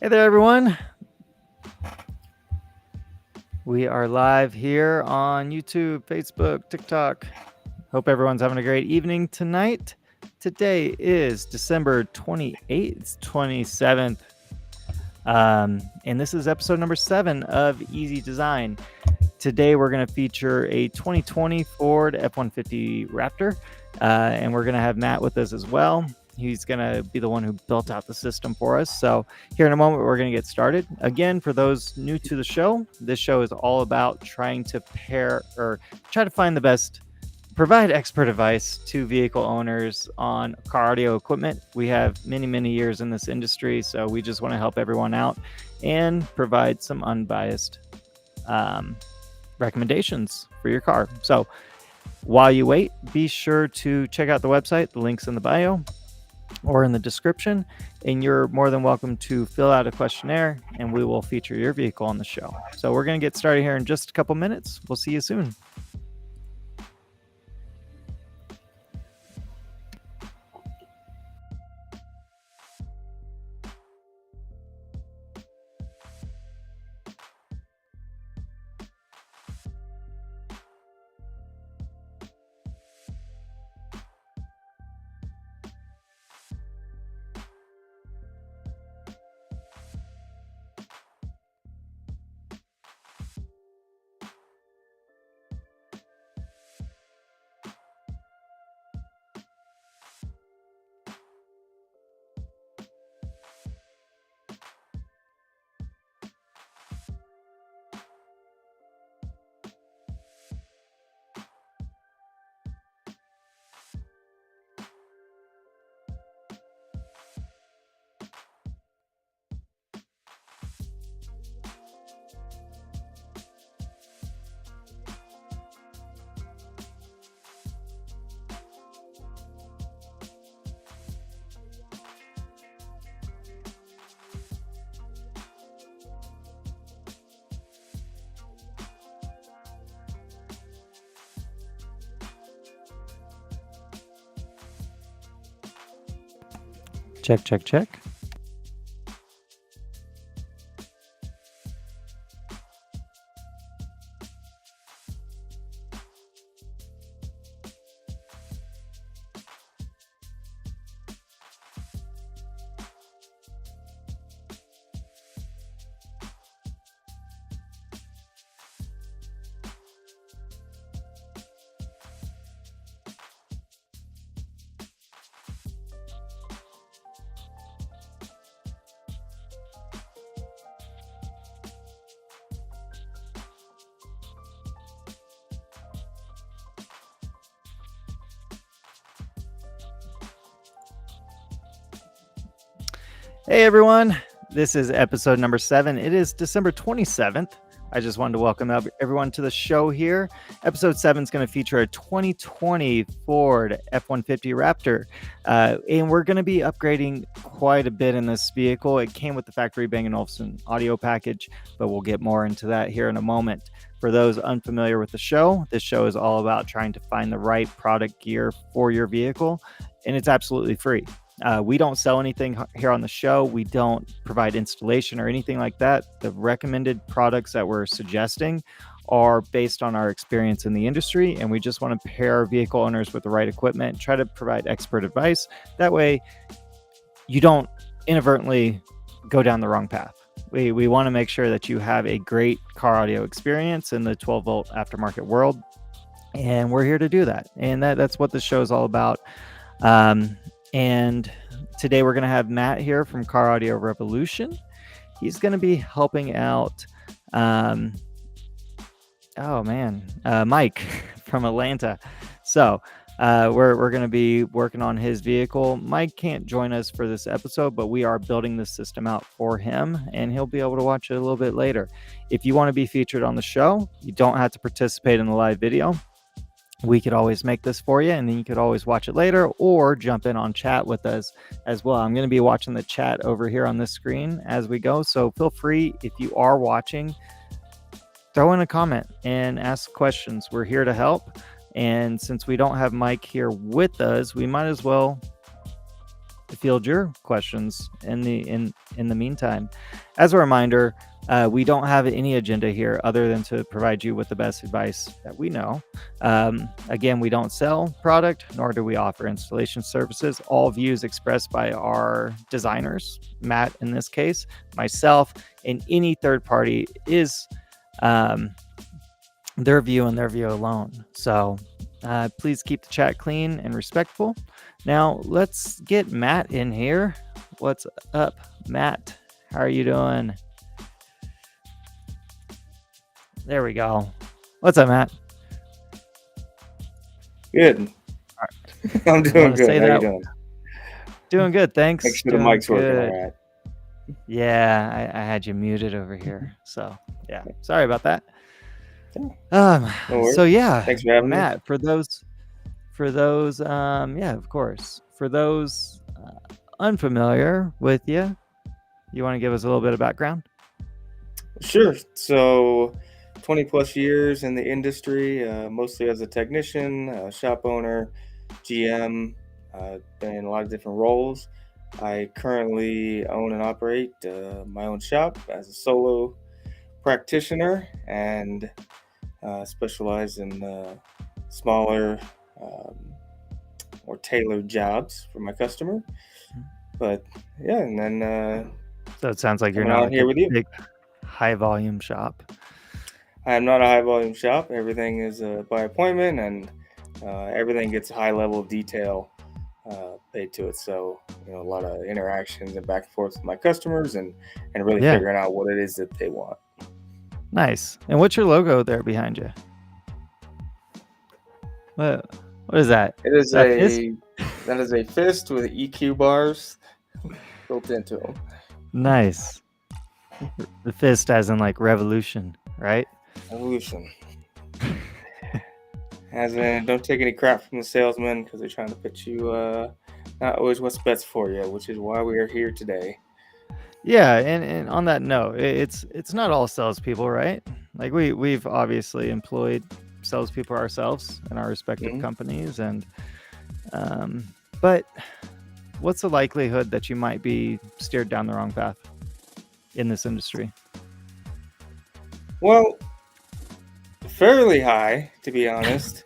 Hey there, everyone. We are live here on YouTube, Facebook, TikTok. Hope everyone's having a great evening tonight. Today is December 28th, 27th. And this is episode number 7 of Easy Design. Today we're going to feature a 2020 Ford F-150 Raptor, and we're going to have Matt with us as well. He's going to be the one who built out the system for us. So here in a moment, we're going to get started. Again, for those new to the show, this show is all about trying to try to find the best, provide expert advice to vehicle owners on car audio equipment. We have many, many years in this industry, so we just want to help everyone out and provide some unbiased recommendations for your car. So while you wait, be sure to check out the website. The link's in the bio or in the description, and you're more than welcome to fill out a questionnaire and we will feature your vehicle on the show. So we're going to get started here in just a couple minutes. We'll see you soon. Check, check, check. Hey everyone, this is episode number 7. It is December 27th. I just wanted to welcome everyone to the show here. Episode 7 is going to feature a 2020 Ford F-150 Raptor, and we're going to be upgrading quite a bit in this vehicle. It came with the factory Bang & Olufsen audio package, but we'll get more into that here in a moment. For those unfamiliar with the show, this show is all about trying to find the right product gear for your vehicle, and it's absolutely free. We don't sell anything here on the show. We don't provide installation or anything like that. The recommended products that we're suggesting are based on our experience in the industry, and we just want to pair vehicle owners with the right equipment, try to provide expert advice. That way, you don't inadvertently go down the wrong path. We want to make sure that you have a great car audio experience in the 12-volt aftermarket world, and we're here to do that. And that's what the show is all about. And today we're going to have Matt here from Car Audio Revolution. He's going to be helping out, Mike from Atlanta. So we're going to be working on his vehicle. Mike can't join us for this episode, but we are building this system out for him, and he'll be able to watch it a little bit later. If you want to be featured on the show, you don't have to participate in the live video. We could always make this for you, and then you could always watch it later or jump in on chat with us as well. I'm going to be watching the chat over here on this screen as we go. So feel free, if you are watching, throw in a comment and ask questions. We're here to help. And since we don't have Mike here with us, we might as well field your questions in the meantime. As a reminder, we don't have any agenda here other than to provide you with the best advice that we know. Again, we don't sell product, nor do we offer installation services. All views expressed by our designers, Matt in this case, myself, and any third party is their view and their view alone. So please keep the chat clean and respectful. Now let's get Matt in here. What's up, Matt? How are you doing? There we go. What's up, Matt? Good. Right. I'm doing good. How you doing? Doing good, thanks. Make sure the mic's working all right. Yeah, I had you muted over here. So yeah, sorry about that. No so yeah, thanks for having Matt, me. For those yeah, of course. For those unfamiliar with you want to give us a little bit of background? Sure. So 20 plus years in the industry, mostly as a technician, shop owner, GM, been in a lot of different roles. I currently own and operate my own shop as a solo practitioner and specialize in smaller, more tailored jobs for my customer. But yeah, and then so it sounds like you're not here with you. Big high volume shop. I am not a high volume shop. Everything is by appointment, and everything gets a high level of detail paid to it. So a lot of interactions and back and forth with my customers, and really figuring out what it is that they want. Nice. And what's your logo there behind you? What is that? It is that is a fist with EQ bars built into them. Nice. The fist as in like revolution, right? Revolution. As in, don't take any crap from the salesman because they're trying to pitch you not always what's best for you, which is why we are here today. Yeah, and on that note, it's not all salespeople, right? Like we've obviously employed salespeople ourselves in our respective companies, and but what's the likelihood that you might be steered down the wrong path in this industry? Well, fairly high, to be honest,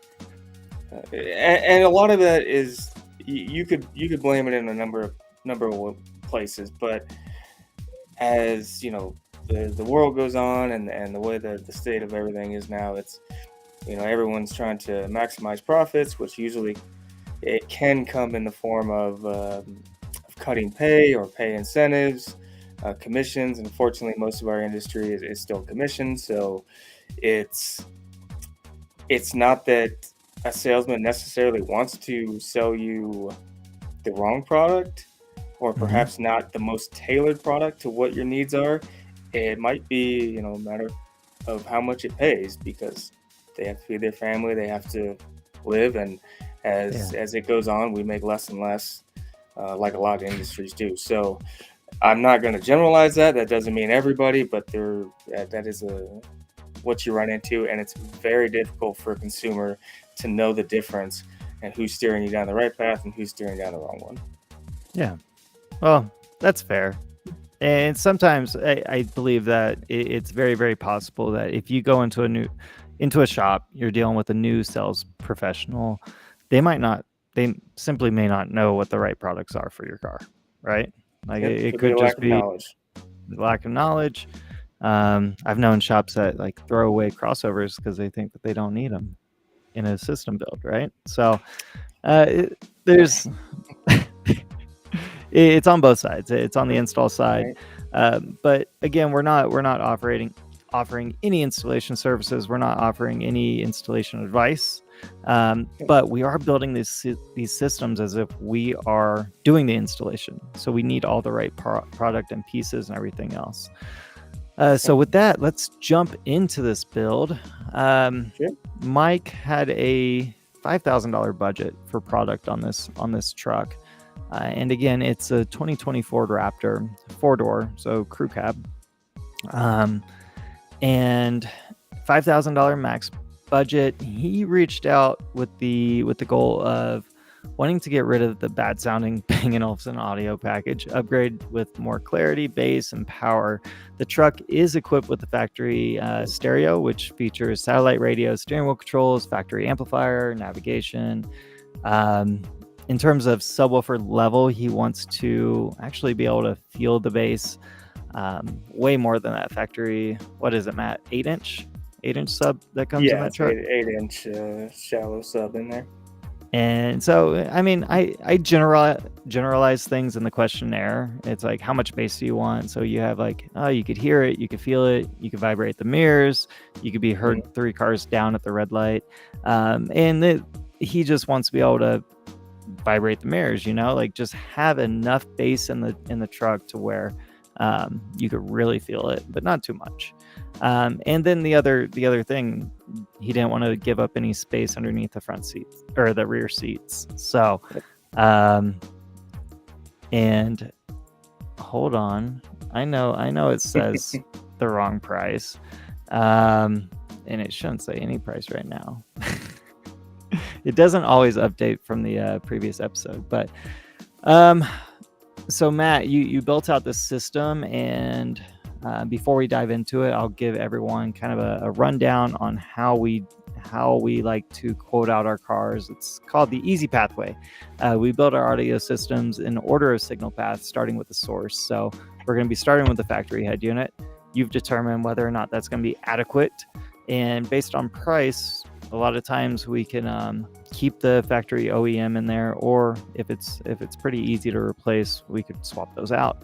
and a lot of that is you could blame it in a number of places, but as the world goes on and the way that the state of everything is now, it's everyone's trying to maximize profits, which usually it can come in the form of cutting pay or pay incentives, commissions. And unfortunately, most of our industry is still commission. So it's not that a salesman necessarily wants to sell you the wrong product, or perhaps not the most tailored product to what your needs are. It might be a matter of how much it pays, because they have to feed their family, they have to live, and as it goes on, we make less and less, like a lot of industries do. So I'm not going to generalize that. That doesn't mean everybody, but that is what you run into, and it's very difficult for a consumer to know the difference and who's steering you down the right path and who's steering down the wrong one. Yeah, well, that's fair. And sometimes I believe that it's very, very possible that if you go into a shop, you're dealing with a new sales professional, they simply may not know what the right products are for your car, right? Like it could just be lack of knowledge. I've known shops that like throw away crossovers because they think that they don't need them in a system build, right? So there's it's on both sides. It's on the install side, but again, we're not offering any installation services. We're not offering any installation advice, but we are building these systems as if we are doing the installation. So we need all the right product and pieces and everything else. So with that, let's jump into this build. Mike had a $5,000 budget for product on this truck. And again, it's a 2020 Ford Raptor, 4-door, so crew cab. And $5,000 max budget. He reached out with the goal of wanting to get rid of the bad sounding Bang & Olufsen audio package, upgrade with more clarity, bass, and power. The truck is equipped with the factory stereo, which features satellite radio, steering wheel controls, factory amplifier, navigation. In terms of subwoofer level, he wants to actually be able to feel the bass way more than that factory. What is it, Matt? 8-inch sub that comes in Yeah, that it's truck. 8-inch shallow sub in there. And so, I mean, I generalize things in the questionnaire. It's like, how much bass do you want? So you have like, oh, you could hear it, you could feel it, you could vibrate the mirrors, you could be heard 3 cars down at the red light, he just wants to be able to vibrate the mirrors. Like just have enough bass in the truck to where you could really feel it, but not too much. And then the other thing, he didn't want to give up any space underneath the front seats or the rear seats. So, and hold on, I know it says the wrong price, and it shouldn't say any price right now. It doesn't always update from the previous episode, but so Matt, you built out this system, and before we dive into it, I'll give everyone kind of a rundown on how we like to quote out our cars. It's called the Easy Pathway. We build our audio systems in order of signal path, starting with the source. So we're going to be starting with the factory head unit. You've determined whether or not that's going to be adequate, and based on price, a lot of times we can keep the factory OEM in there, or if it's pretty easy to replace, we could swap those out.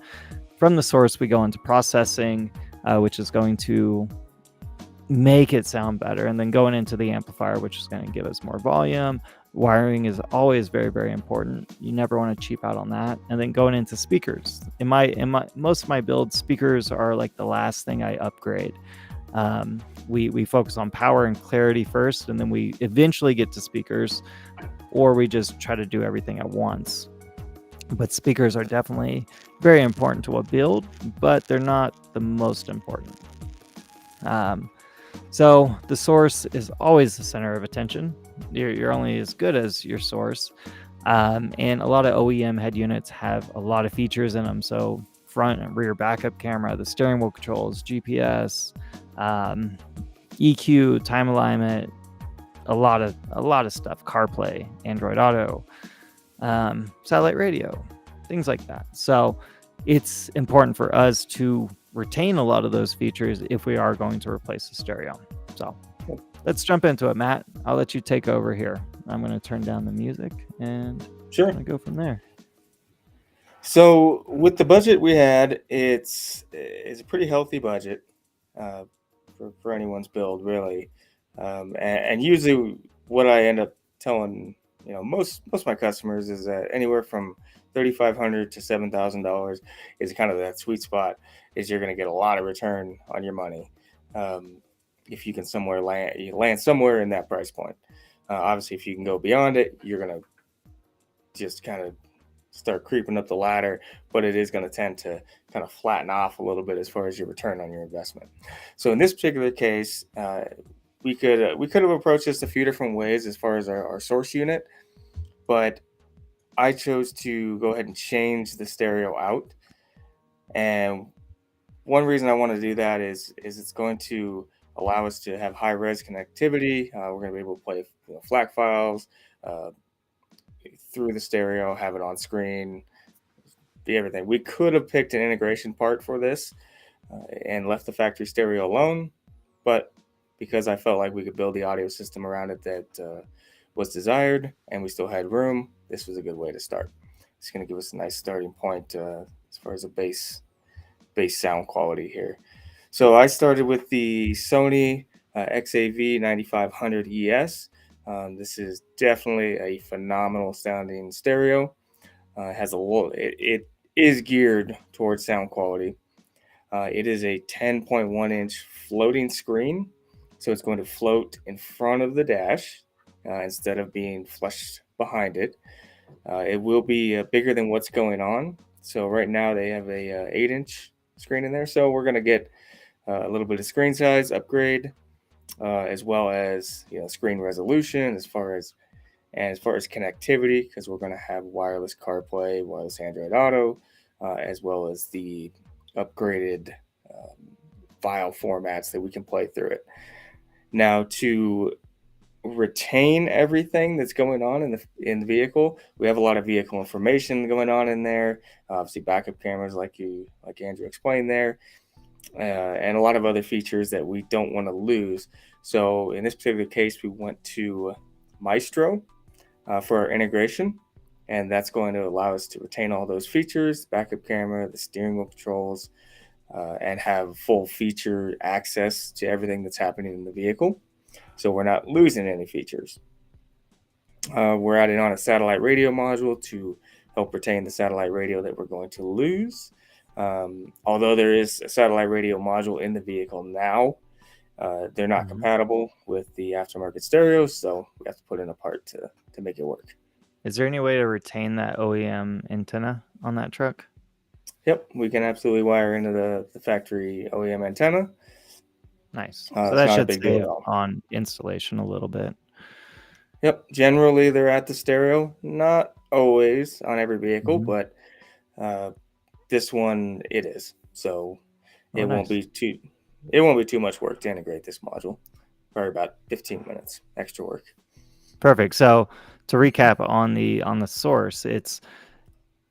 From the source, we go into processing, which is going to make it sound better, and then going into the amplifier, which is going to give us more volume. Wiring is always very, very important. You never want to cheap out on that. And then going into speakers. In my most of my builds, speakers are like the last thing I upgrade. We focus on power and clarity first, and then we eventually get to speakers, or we just try to do everything at once. But speakers are definitely very important to a build, but they're not the most important. So the source is always the center of attention. You're only as good as your source. And a lot of OEM head units have a lot of features in them. So front and rear backup camera, the steering wheel controls, GPS, EQ, time alignment, a lot of stuff, CarPlay, Android Auto, satellite radio, things like that. So it's important for us to retain a lot of those features if we are going to replace the stereo. So let's jump into it, Matt. I'll let you take over here. I'm going to turn down the music and Sure. go from there. So with the budget we had, it's a pretty healthy budget for anyone's build, really. And usually, what I end up telling most of my customers is that anywhere from $3,500 to $7,000 is kind of that sweet spot. Is you're going to get a lot of return on your money if you can land somewhere in that price point. Obviously, if you can go beyond it, you're going to just kind of start creeping up the ladder, but it is going to tend to kind of flatten off a little bit as far as your return on your investment. So in this particular case, we could have approached this a few different ways as far as our source unit, but I chose to go ahead and change the stereo out. And one reason I want to do that is it's going to allow us to have high res connectivity. We're going to be able to play FLAC files through the stereo, have it on screen, everything. We could have picked an integration part for this and left the factory stereo alone, but because I felt like we could build the audio system around it that was desired and we still had room, this was a good way to start. It's going to give us a nice starting point as far as a bass sound quality here. So I started with the Sony XAV 9500 ES. This is definitely a phenomenal sounding stereo. It is geared towards sound quality. It is a 10.1 inch floating screen, so it's going to float in front of the dash instead of being flush behind it. It will be bigger than what's going on. So right now they have a 8-inch screen in there, so we're going to get a little bit of screen size upgrade, as well as screen resolution as far as And as far as connectivity, because we're going to have wireless CarPlay, wireless Android Auto, as well as the upgraded file formats that we can play through it. Now, to retain everything that's going on in the vehicle, we have a lot of vehicle information going on in there. Obviously, backup cameras, like Andrew explained there, and a lot of other features that we don't want to lose. So in this particular case, we went to Maestro for our integration, and that's going to allow us to retain all those features: backup camera, the steering wheel controls, and have full feature access to everything that's happening in the vehicle. So we're not losing any features. We're adding on a satellite radio module to help retain the satellite radio that we're going to lose. Although there is a satellite radio module in the vehicle now, they're not compatible with the aftermarket stereos, so we have to put in a part to make it work. Is there any way to retain that OEM antenna on that truck? Yep, we can absolutely wire into the factory OEM antenna. Nice. So It's that not a should big deal at save all. on installation a little bit. Yep, generally they're at the stereo. Not always on every vehicle, but this one it is. So Oh, it won't nice. be too much work to integrate this module. Probably about 15 minutes extra work. Perfect. So to recap on the source, it's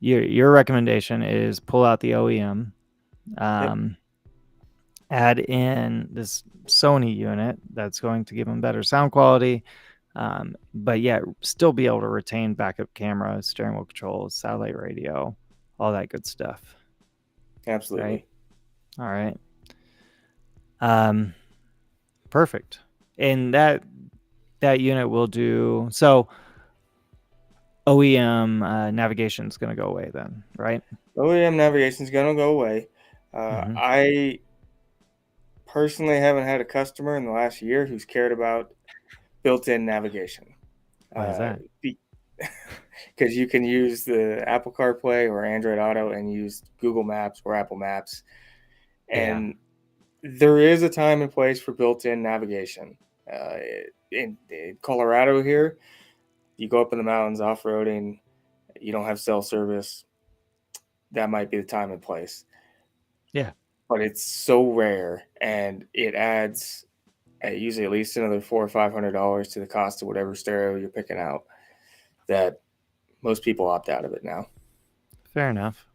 your recommendation is pull out the OEM, add in this Sony unit that's going to give them better sound quality, but yet still be able to retain backup camera, steering wheel controls, satellite radio, all that good stuff. Absolutely. Right? All right. Perfect. And that unit will do so. OEM navigation is going to go away then, right? OEM navigation is going to go away. I personally haven't had a customer in the last year who's cared about built-in navigation. Why is that? Because you can use the Apple CarPlay or Android Auto and use Google Maps or Apple Maps. And there is a time and place for built-in navigation. In Colorado here, you go up in the mountains off-roading, you don't have cell service, that might be the time and place. Yeah. But it's so rare, and it adds usually at least another $400 or $500 to the cost of whatever stereo you're picking out, that most people opt out of it now. Fair enough.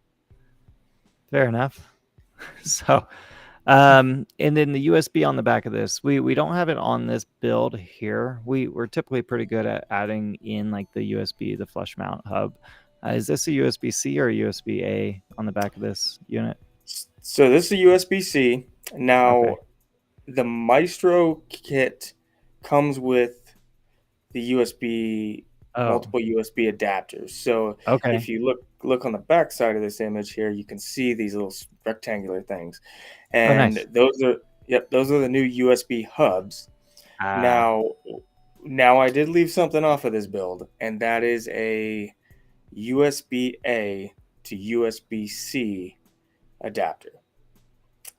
So, and then the USB on the back of this, we don't have it on this build here. We're typically pretty good at adding in like the USB, the flush mount hub. Is this a USB-C or a USB-A on the back of this unit? So this is a USB-C. Now, the Maestro kit comes with the USB, multiple USB adapters. So if you look on the back side of this image here, you can see these little rectangular things, and those are the new USB hubs. Now I did leave something off of this build, and that is a USB-A to USB-C adapter.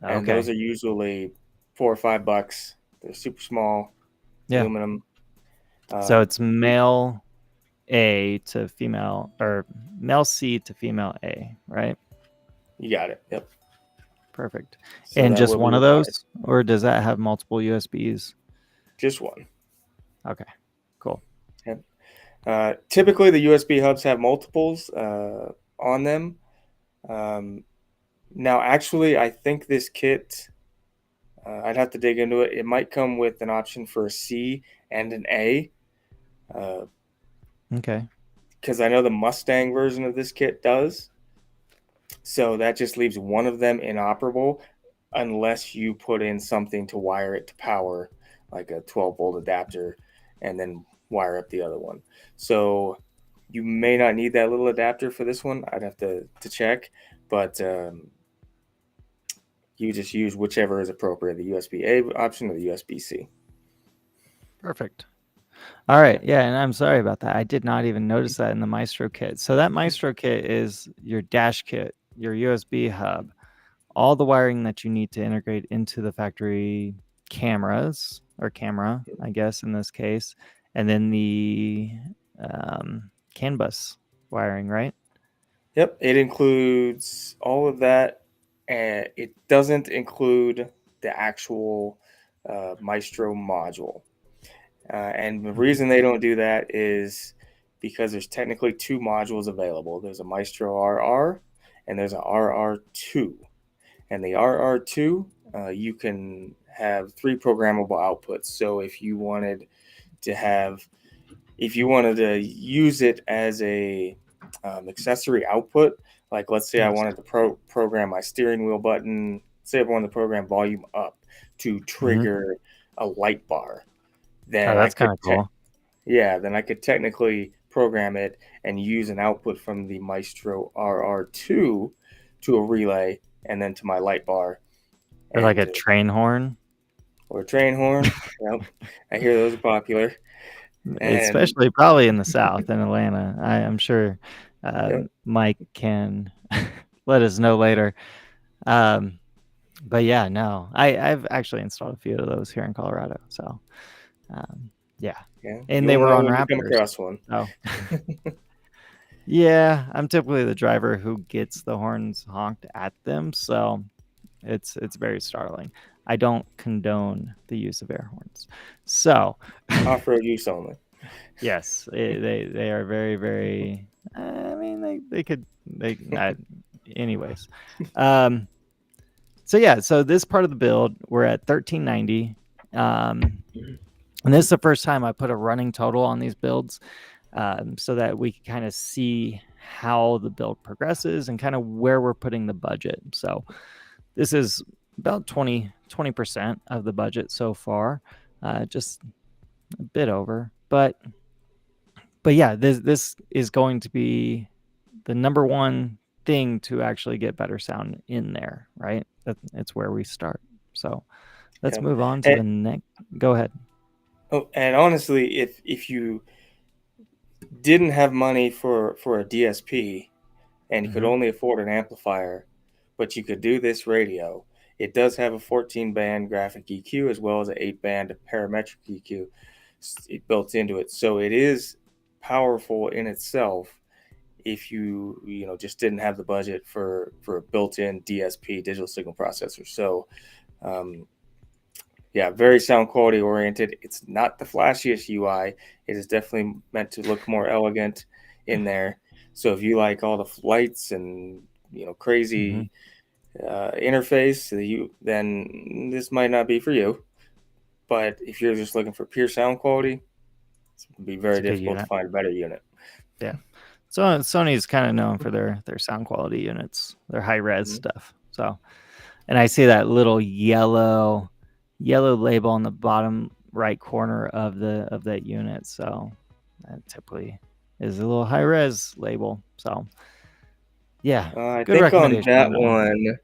And those are usually $4 or $5. They're super small, aluminum. So it's male A to female, or male C to female A, right? You got it. Yep. Perfect. So and just one of those, or does that have multiple USBs? Just one. Okay, cool. Yep. Typically, the USB hubs have multiples on them. Now, actually, I think this kit, I'd have to dig into it. It might come with an option for a C and an A. Okay. Because I know the Mustang version of this kit does. So that just leaves one of them inoperable unless you put in something to wire it to power, like a 12-volt adapter, and then wire up the other one. So you may not need that little adapter for this one. I'd have to check. But you just use whichever is appropriate, the USB-A option or the USB-C. Perfect. All right. Yeah, and I'm sorry about that. I did not even notice that in the Maestro kit. So that Maestro kit is your dash kit, your USB hub, all the wiring that you need to integrate into the factory cameras, or camera, I guess, in this case, and then the CAN bus wiring, right? Yep, it includes all of that, and it doesn't include the actual Maestro module. And the Mhm. reason they don't do that is because there's technically two modules available. There's a Maestro RR and there's a RR2. And the RR2, you can have three programmable outputs. So to have, if you wanted to use it as a accessory output, like let's say I Nice. wanted to program my steering wheel button, say I wanted to program volume up to Mhm. trigger a light bar, Oh, then that's kind of cool. then I could technically program it and use an output from the Maestro RR2 to a relay and then to my light bar Or like a and train horn, or a train horn. Yep, I hear those are popular. And especially probably in the South in Atlanta. I'm sure yep, Mike can let us know later. Um, but yeah, no, I've actually installed a few of those here in Colorado. So yeah, yeah, and they you'll were know on when you come Raptors. across one. So yeah, I'm typically the driver who gets the horns honked at them. So it's very startling. I don't condone the use of air horns. So Off-road use only. yes, they are very very. I mean, they could they not. Anyways, um, so yeah, so this part of the build we're at 1390, and this is the first time I put a running total on these builds, so that we can kind of see how the build progresses and kind of where we're putting the budget. So this is about 20% of the budget so far, just a bit over, but yeah, this is going to be the number one thing to actually get better sound in there, right? It's where we start. So let's Yep. move on to And, the next. Go ahead. and honestly, if you didn't have money for a DSP and you could Mm-hmm. only afford an amplifier, but you could do this radio. It does have a 14 band graphic EQ as well as an 8 band parametric EQ built into it. So it is powerful in itself if you just didn't have the budget for a built-in DSP, digital signal processor. So um, yeah, very sound quality oriented. It's not the flashiest UI. It is definitely meant to look more elegant in there. So if you like all the lights and Mm-hmm. crazy interface, then this might not be for you. But if you're just looking for pure sound quality, it's going to be It's very a good difficult to unit. find a better unit. Yeah. So Sony's kind of known for their sound quality units, their high res Mhm. stuff. So, and I see that little yellow label on the bottom right corner of that unit. So that typically is a little high res label. So yeah, I good think on recommendation that on that one. one,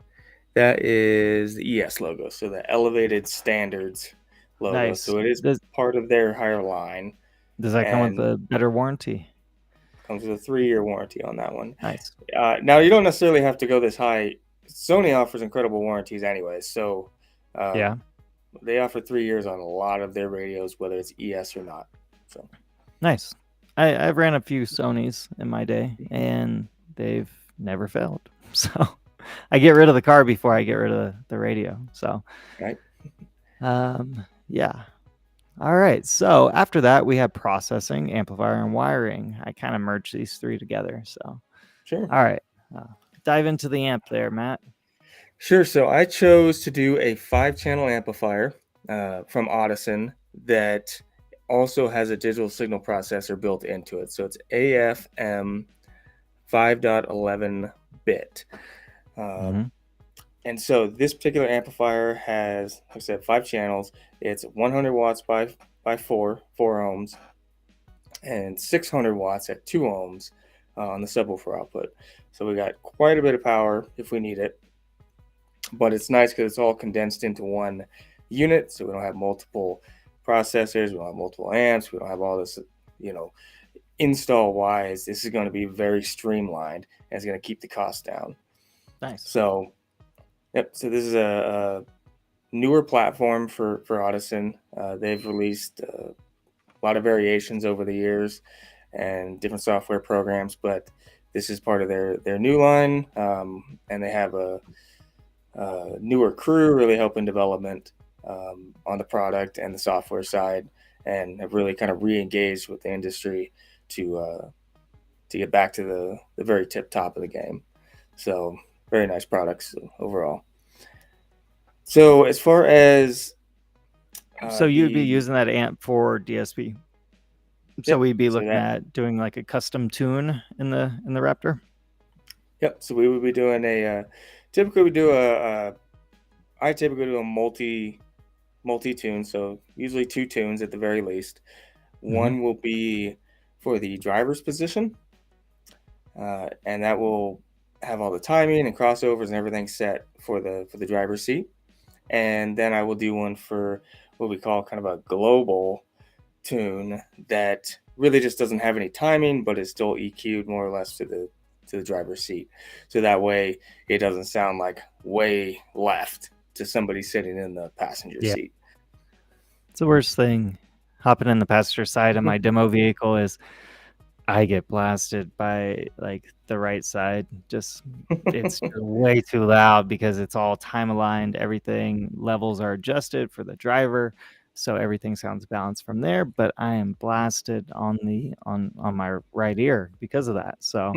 that is the ES logo, so the Elevated Standards logo. Nice. So it is part of their higher line, Does that come with and a better warranty? comes with a 3-year warranty on that one. Nice. Now you don't necessarily have to go this high. Sony offers incredible warranties, anyways. So Yeah. um, they offer 3 years on a lot of their radios, whether it's ES or not. So Nice. I've ran a few Sonys in my day, and they've never failed. So I get rid of the car before I get rid of the radio. So right, yeah. All right. So after that, we have processing, amplifier, and wiring. I kind of merged these three together. So sure. all right, uh, dive into the amp there, Matt. Sure. So I chose to do a 5-channel amplifier from Audison that also has a digital signal processor built into it. So it's AFM 5.11 bit. Uh, Mm-hmm. and so this particular amplifier has, like I said, 5 channels. It's 100 watts by 4 ohms, and 600 watts at 2 ohms on the subwoofer output. So we got quite a bit of power if we need it. But it's nice because it's all condensed into one unit, so we don't have multiple processors, we don't have multiple amps, we don't have all this, you know, install wise. This is going to be very streamlined and it's going to keep the cost down. Nice. So, yep. So this is a newer platform for Audison. They've released a lot of variations over the years. and different software programs. But this is part of their new line, and they have a newer crew really helping development on the product and the software side, and have really kind of re-engaged with the industry to get back to the very tip top of the game. So very nice products overall. So as far as So you'd be the using that amp for DSP. So yep, we'd be so looking that at doing like a custom tune in the Raptor. yep, so we would be doing a typically we do a I typically do a multi tune, so usually two tunes at the very least. Mm-hmm. One will be for the driver's position, and that will have all the timing and crossovers and everything set for the driver's seat. And then I will do one for what we call kind of a global tune that really just doesn't have any timing, but is still EQ'd more or less to the driver's seat. So that way it doesn't sound like way left to somebody sitting in the passenger Yeah, seat. it's the worst thing. Hopping in the passenger side of my demo vehicle is I get blasted by like the right side. Just it's way too loud because it's all time aligned. Everything levels are adjusted for the driver, so everything sounds balanced from there. But I am blasted on the on my right ear because of that. So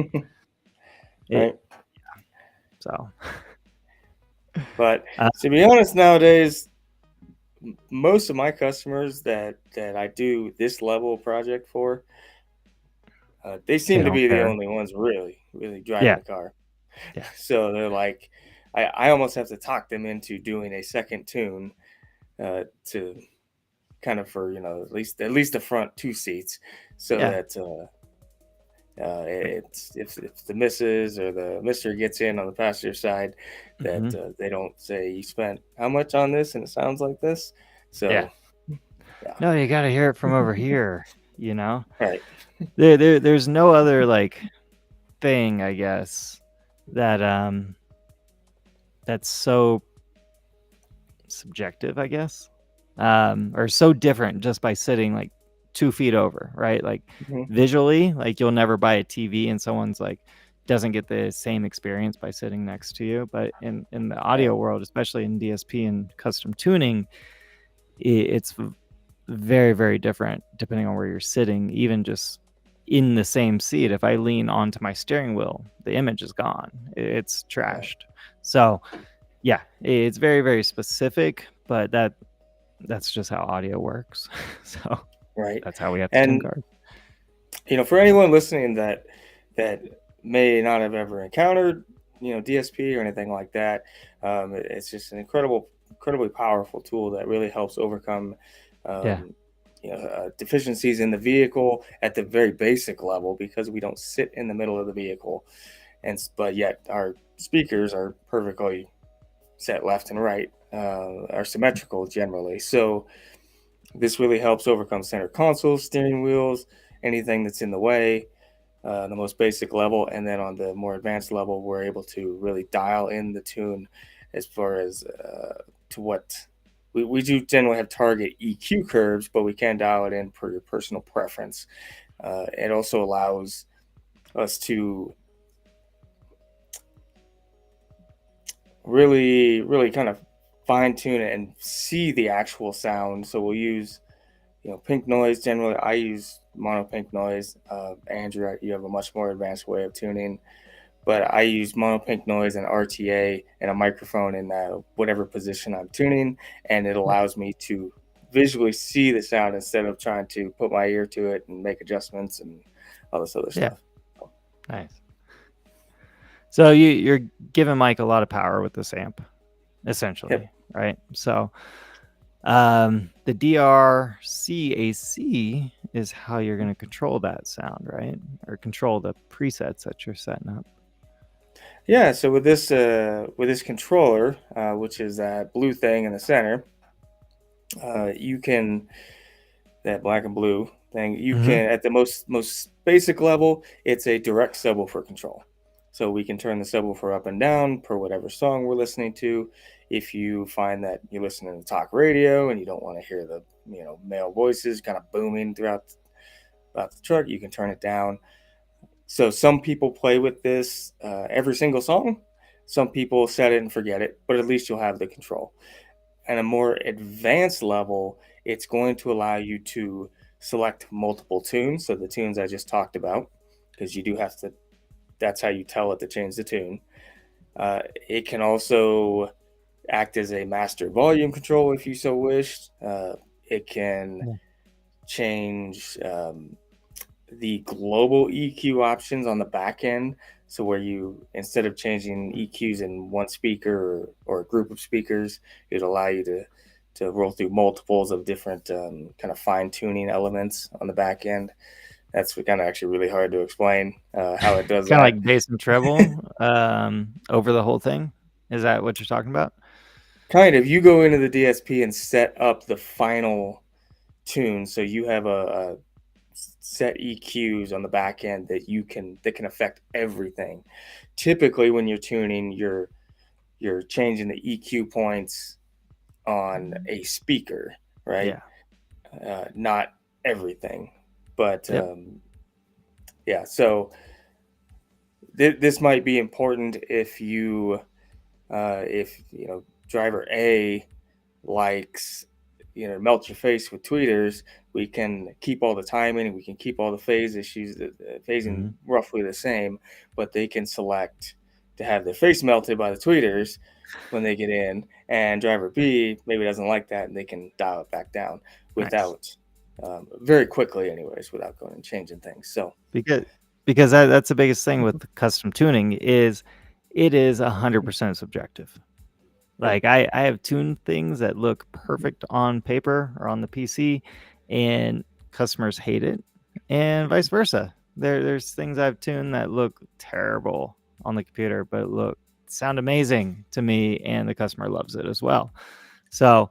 it Right. so But uh, to be honest, nowadays, most of my customers that I do this level of project for, they they seem to don't be the care. only ones really driving Yeah, the car. yeah. So they're like, I almost have to talk them into doing a second tune to kind of for at least the front two seats, so Yeah. that it's if the missus or the mister gets in on the passenger side, that Hmm. they don't say you spent how much on this and it sounds like this. Yeah. So yeah, No, you got to hear it from over here, you know? right, There's no other like thing, I guess, that that's so subjective, I guess. Or so different just by sitting like 2 feet over, right? Like hmm, visually, like you'll never buy a TV and someone's like doesn't get the same experience by sitting next to you. But in the right, audio world, especially in DSP and custom tuning, it's very, very different depending on where you're sitting, even just in the same seat. If I lean onto my steering wheel, the image is gone. It's right, trashed. So yeah, it's very, very specific, but that's just how audio works. So right. that's how we have to tune And cars. for anyone listening that may not have ever encountered DSP or anything like that, it's just an incredibly powerful tool that really helps overcome Yeah. um, deficiencies in the vehicle at the very basic level, because we don't sit in the middle of the vehicle, but yet our speakers are perfectly set left and right, are symmetrical generally. So this really helps overcome center consoles, steering wheels, anything that's in the way, the most basic level. And then on the more advanced level, we're able to really dial in the tune as far as to what we do generally have target EQ curves, but we can dial it in per your personal preference. It also allows us to really kind of fine tune it and see the actual sound. So we'll use pink noise. Generally I use mono pink noise. Andrew, you have a much more advanced way of tuning, but I use mono pink noise and RTA and a microphone in whatever position I'm tuning, and it Yeah. allows me to visually see the sound instead of trying to put my ear to it and make adjustments and all this other Yeah. stuff. Nice. So you're giving Mike a lot of power with this amp, essentially, Yep. right? So the DRCAC is how you're going to control that sound, right? Or control the presets that you're setting up. Yeah. So with this controller, which is that blue thing in the center, you can that black and blue thing. You Mm-hmm. can, at the most basic level, it's a direct subwoofer control. So we can turn the subwoofer up and down per whatever song we're listening to. If you find that you're listening to talk radio and you don't want to hear the male voices kind of booming throughout about the truck, you can turn it down. So some people play with this every single song. Some people set it and forget it, but at least you'll have the control. At a more advanced level, it's going to allow you to select multiple tunes. So the tunes I just talked about, because you do have to, that's how you tell it to change the tune. It can also act as a master volume control if you so wish. It can Yeah. change the global EQ options on the back end. So where you, instead of changing EQs in one speaker or a group of speakers, it would allow you to roll through multiples of different kind of fine tuning elements on the back end. That's kind of actually really hard to explain how it does Kind of that. like bass and treble over the whole thing. Is that what you're talking about? Kind of, you go into the DSP and set up the final tune, so you have a set EQs on the back end that can affect everything. Typically, when you're tuning, you're changing the EQ points on a speaker, right? Yeah. Not everything, but Yep. yeah. So this might be important if you know driver A likes melt your face with tweeters. We can keep all the timing, we can keep all the phase issues, the phasing Mhm. roughly the same, but they can select to have their face melted by the tweeters when they get in, and driver B maybe doesn't like that, and they can dial it back down Nice. without very quickly anyways, without going and changing things. So Because because that's the biggest thing with custom tuning is it is 100% subjective. yep. Like I have tuned things that look perfect on paper or on the PC, and customers hate it, and vice versa. There's things I've tuned that look terrible on the computer, but sound amazing to me, and the customer loves it as well. So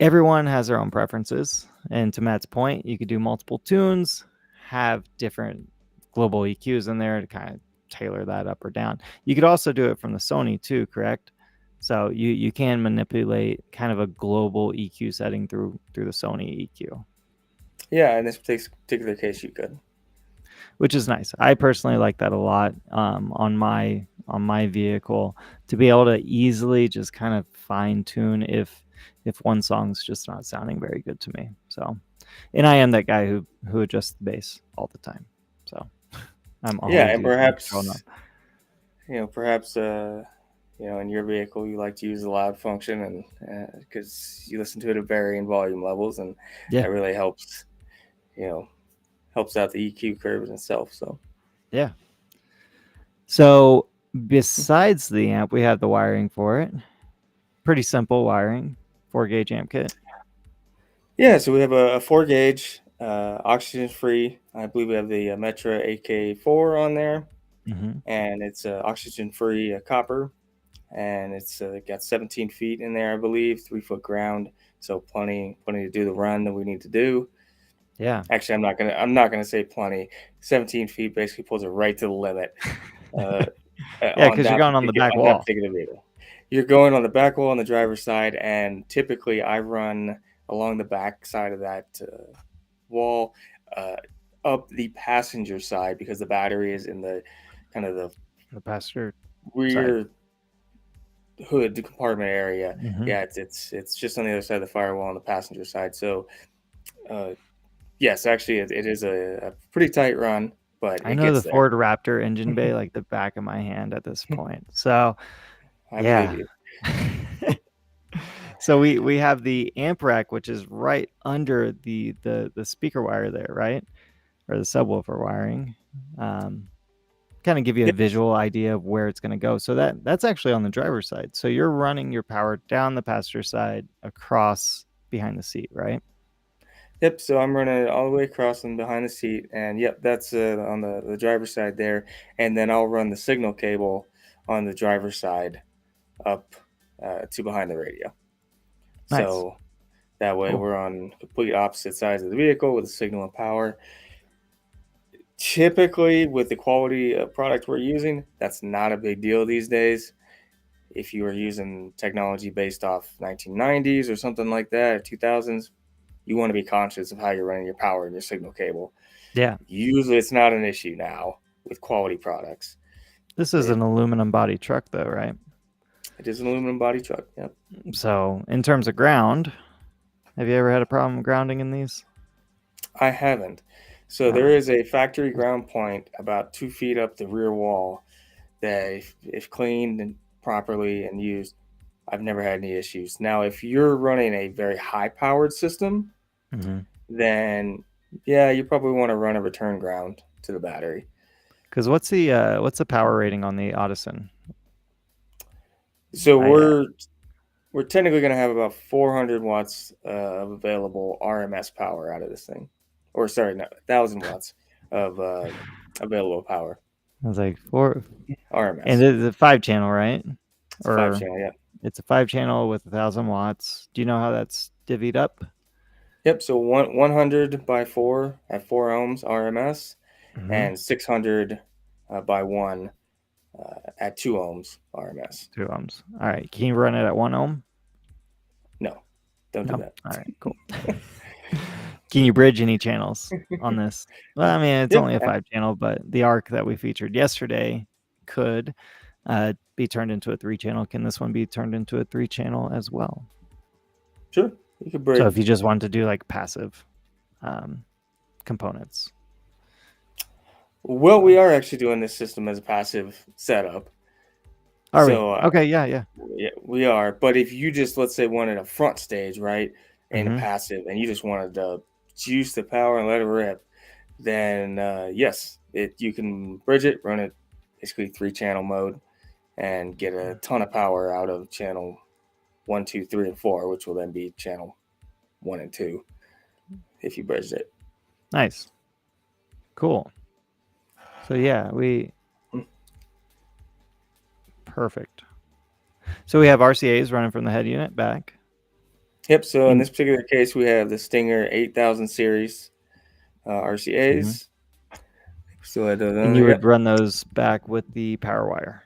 everyone has their own preferences, and to Matt's point, you could do multiple tunes, have different global EQs in there to kind of tailor that up or down. You could also do it from the Sony too, correct? So you can manipulate kind of a global EQ setting through the Sony EQ, Yeah, in this particular case you could. which is nice. I personally like that a lot on my vehicle, to be able to easily just kind of fine tune if one song's just not sounding very good to me. So, and I am that guy who adjusts the bass all the time. So I'm Yeah, always and using the control knob. perhaps in your vehicle you like to use the loud function, and because you listen to it at varying volume levels, and Yeah, that really you know helps out the EQ curves itself. So yeah. So besides the amp, we have the wiring for it. Pretty simple wiring, 4-gauge amp kit. yeah, so we have a 4 gauge oxygen free. I believe we have the Metra AK4 on there, Mm-hmm. and it's oxygen free copper, and it's got 17 feet in there, I believe, 3 foot ground, so plenty to do the run that we need to do. Yeah. Actually, I'm not gonna say plenty. 17 feet basically pulls it right to the limit uh, Yeah, because you're going on the back on that wall. particular vehicle. You're going on the back wall on the driver's side, and typically I run along the back side of that wall uh, up the passenger side because the battery is in the kind of the The passenger side. rear hood compartment area. Mm-hmm. Yeah, it's just on the other side of the firewall on the passenger side. So uh, yes, actually, it is a pretty tight run, but I it know the gets there. Ford Raptor engine bay like the back of my hand at this point. So I believe yeah. you. So we have the amp rack, which is right under the speaker wire there, right? Or the subwoofer wiring. Um, Kind of give you a Yep. visual idea of where it's going to go. So that's actually on the driver's side. So you're running your power down the passenger side across behind the seat, right? Yep. So I'm running all the way across and behind the seat, and yep, that's on the driver's side there. And then I'll run the signal cable on the driver's side up to behind the radio. Nice. So that way Cool. we're on complete opposite sides of the vehicle with the signal and power. Typically, with the quality of product we're using, that's not a big deal these days. If you are using technology based off 1990s or something like that, or 2000s, you want to be conscious of how you're running your power and your signal cable. Yeah. Usually it's not an issue now with quality products. This is It, an aluminum body truck, though, right? it is an aluminum body truck. Yep. So, in terms of ground, have you ever had a problem grounding in these? I haven't. So there No. is a factory ground point about 2 feet up the rear wall that, if cleaned and properly and used, I've never had any issues. Now, if you're running a very high powered system, Mm-hmm. then yeah, you probably want to run a return ground to the battery. Because what's the power rating on the Audison? So I we're technically going to have about 400 watts of available RMS power out of this thing, or sorry, no, 1,000 watts of available power. was like four, and RMS. it's a 5 channel, right? It's a five Or channel. Yeah. it's a 5 channel with 1,000 watts. Do you know how that's divvied up? Yep. So 100 by 4 at 4 ohms RMS, Mm-hmm. and 600 by 1 at 2 ohms RMS. 2 ohms. All right. Can you run it at 1 ohm? No, don't do No. that. All right. Cool. Can you bridge any channels on this? Well, I mean, it's Yep. only a 5 channel, but the arc that we featured yesterday could be turned into a 3 channel. Can this one be turned into a 3 channel as well? Sure. You could So bridge. if you just want to do like passive components. Well, we are actually doing this system as a passive setup. Are we? So Okay. Yeah. yeah, we are. But if you just, let's say, wanted a front stage, right, and a Mm-hmm. passive, and you just wanted to juice the power and let it rip, then yes, you can bridge it, run it basically 3 channel mode, and get a ton of power out of channel 1, 2, 3, and 4, which will then be channel 1 and 2 if you bridged it. Nice. Cool. So yeah, perfect. So we have RCAs running from the head unit back. Yep. So in this particular case, we have the Stinger 8000 series RCAs. Mm-hmm. Still had those. And you would run those back with the power wire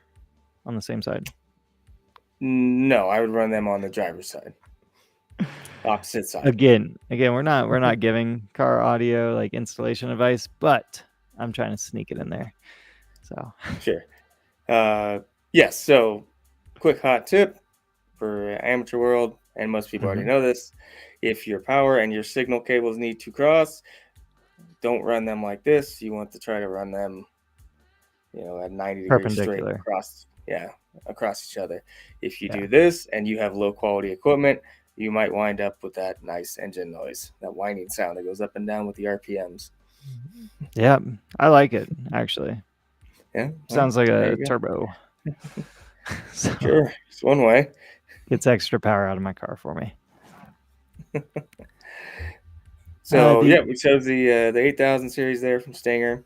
on the same side. No, I would run them on the driver's side, opposite side. Again, we're not giving car audio like installation advice, but I'm trying to sneak it in there. So Sure. Yes. So, quick hot tip for amateur world, and most people already know this: if your power and your signal cables need to cross, don't run them like this. You want to try to run them, at 90 degrees straight perpendicular. across each other. If you do this and you have low quality equipment, you might wind up with that nice engine noise, that whining sound that goes up and down with the RPMs. Yeah, I like it actually. Yeah, sounds like a turbo. So, sure, it's one way. Gets extra power out of my car for me. So we chose the 8000 series there from Stinger.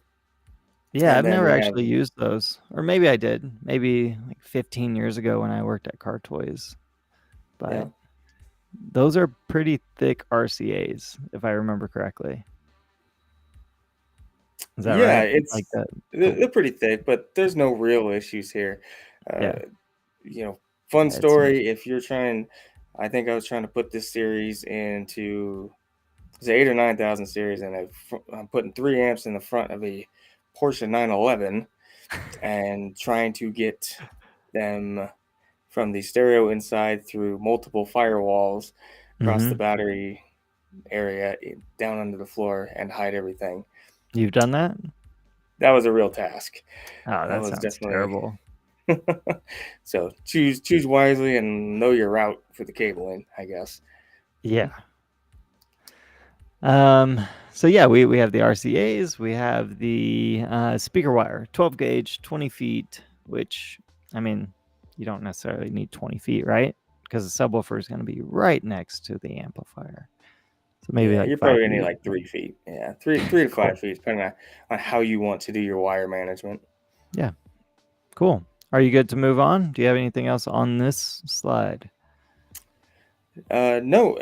Yeah, I've never actually used those, or maybe I did. Maybe like 15 years ago when I worked at Car Toys. But those are pretty thick RCAs, if I remember correctly. Is that right? It's like that. They're pretty thick, but there's no real issues here. Fun story. If you're trying, I think I was trying to put this series into it's 8 or 9,000 series, and I'm putting 3 amps in the front of a Porsche 911 and trying to get them from the stereo inside through multiple firewalls across the battery area down under the floor and hide everything. You've done that? That was a real task. Oh, that sounds definitely terrible. So choose wisely and know your route for the cabling, I guess. Yeah. So yeah, we have the RCAs, we have the speaker wire, 12 gauge, 20 feet, which, I mean, you don't necessarily need 20 feet, right? Because the subwoofer is going to be right next to the amplifier. So maybe like you're probably going to need like 3 feet. Yeah, 3 to 5 feet, depending on how you want to do your wire management. Yeah. Cool. Are you good to move on? Do you have anything else on this slide? No.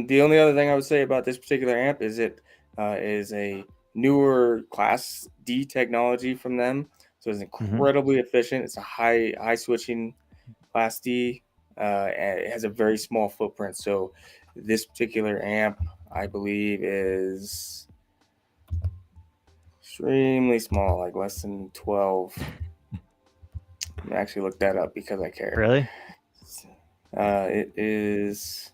The only other thing I would say about this particular amp is it is a newer Class D technology from them, so it's incredibly efficient. It's a high switching Class D, and it has a very small footprint. So this particular amp, I believe, is extremely small, like less than 12. I'm gonna actually look that up because I care. Really? It is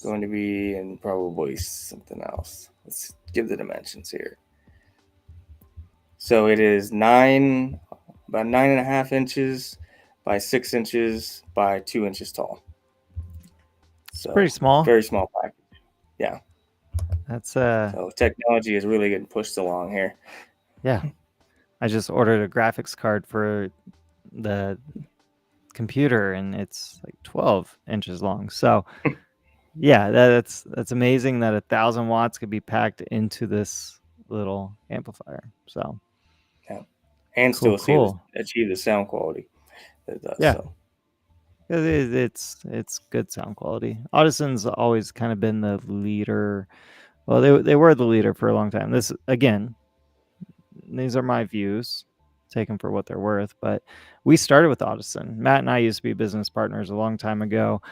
going to be in probably something else. Let's give the dimensions here. So it is about 9.5 inches by 6 inches by 2 inches tall. It's pretty So small. very small package. Yeah. That's So technology is really getting pushed along here. yeah. I just ordered a graphics card for the computer and it's like 12 inches long. So yeah, that's amazing that 1,000 watts could be packed into this little amplifier. So Yeah. And cool, still cool. achieve the sound quality that it does. Yeah, So it's good sound quality. Audison's always kind of been the leader. Well, they were the leader for a long time. This again, these are my views, take them for what they're worth. But we started with Audison. Matt and I used to be business partners a long time ago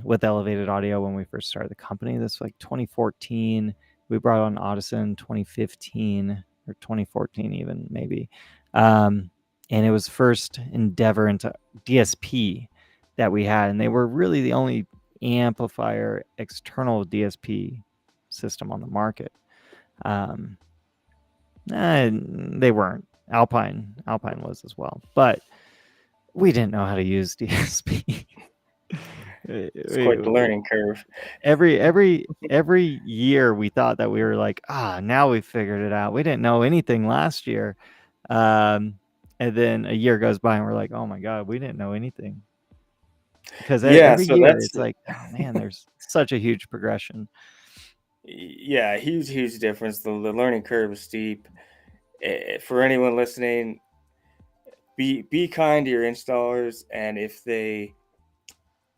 with Elevated Audio when we first started the company. This was like 2014. We brought on Audison 2015 or 2014 even maybe. And it was first endeavor into DSP that we had. And they were really the only amplifier external DSP system on the market. They weren't. Alpine was as well, but we didn't know how to use DSP. it's quite the learning curve. every year we thought that we were like, now we figured it out. We didn't know anything last year. And then a year goes by and we're like, oh my God, we didn't know anything. Because Yeah, every so year that's it's like, oh man, there's such a huge progression. yeah, huge difference. The learning curve is steep. For anyone listening, be kind to your installers, and if they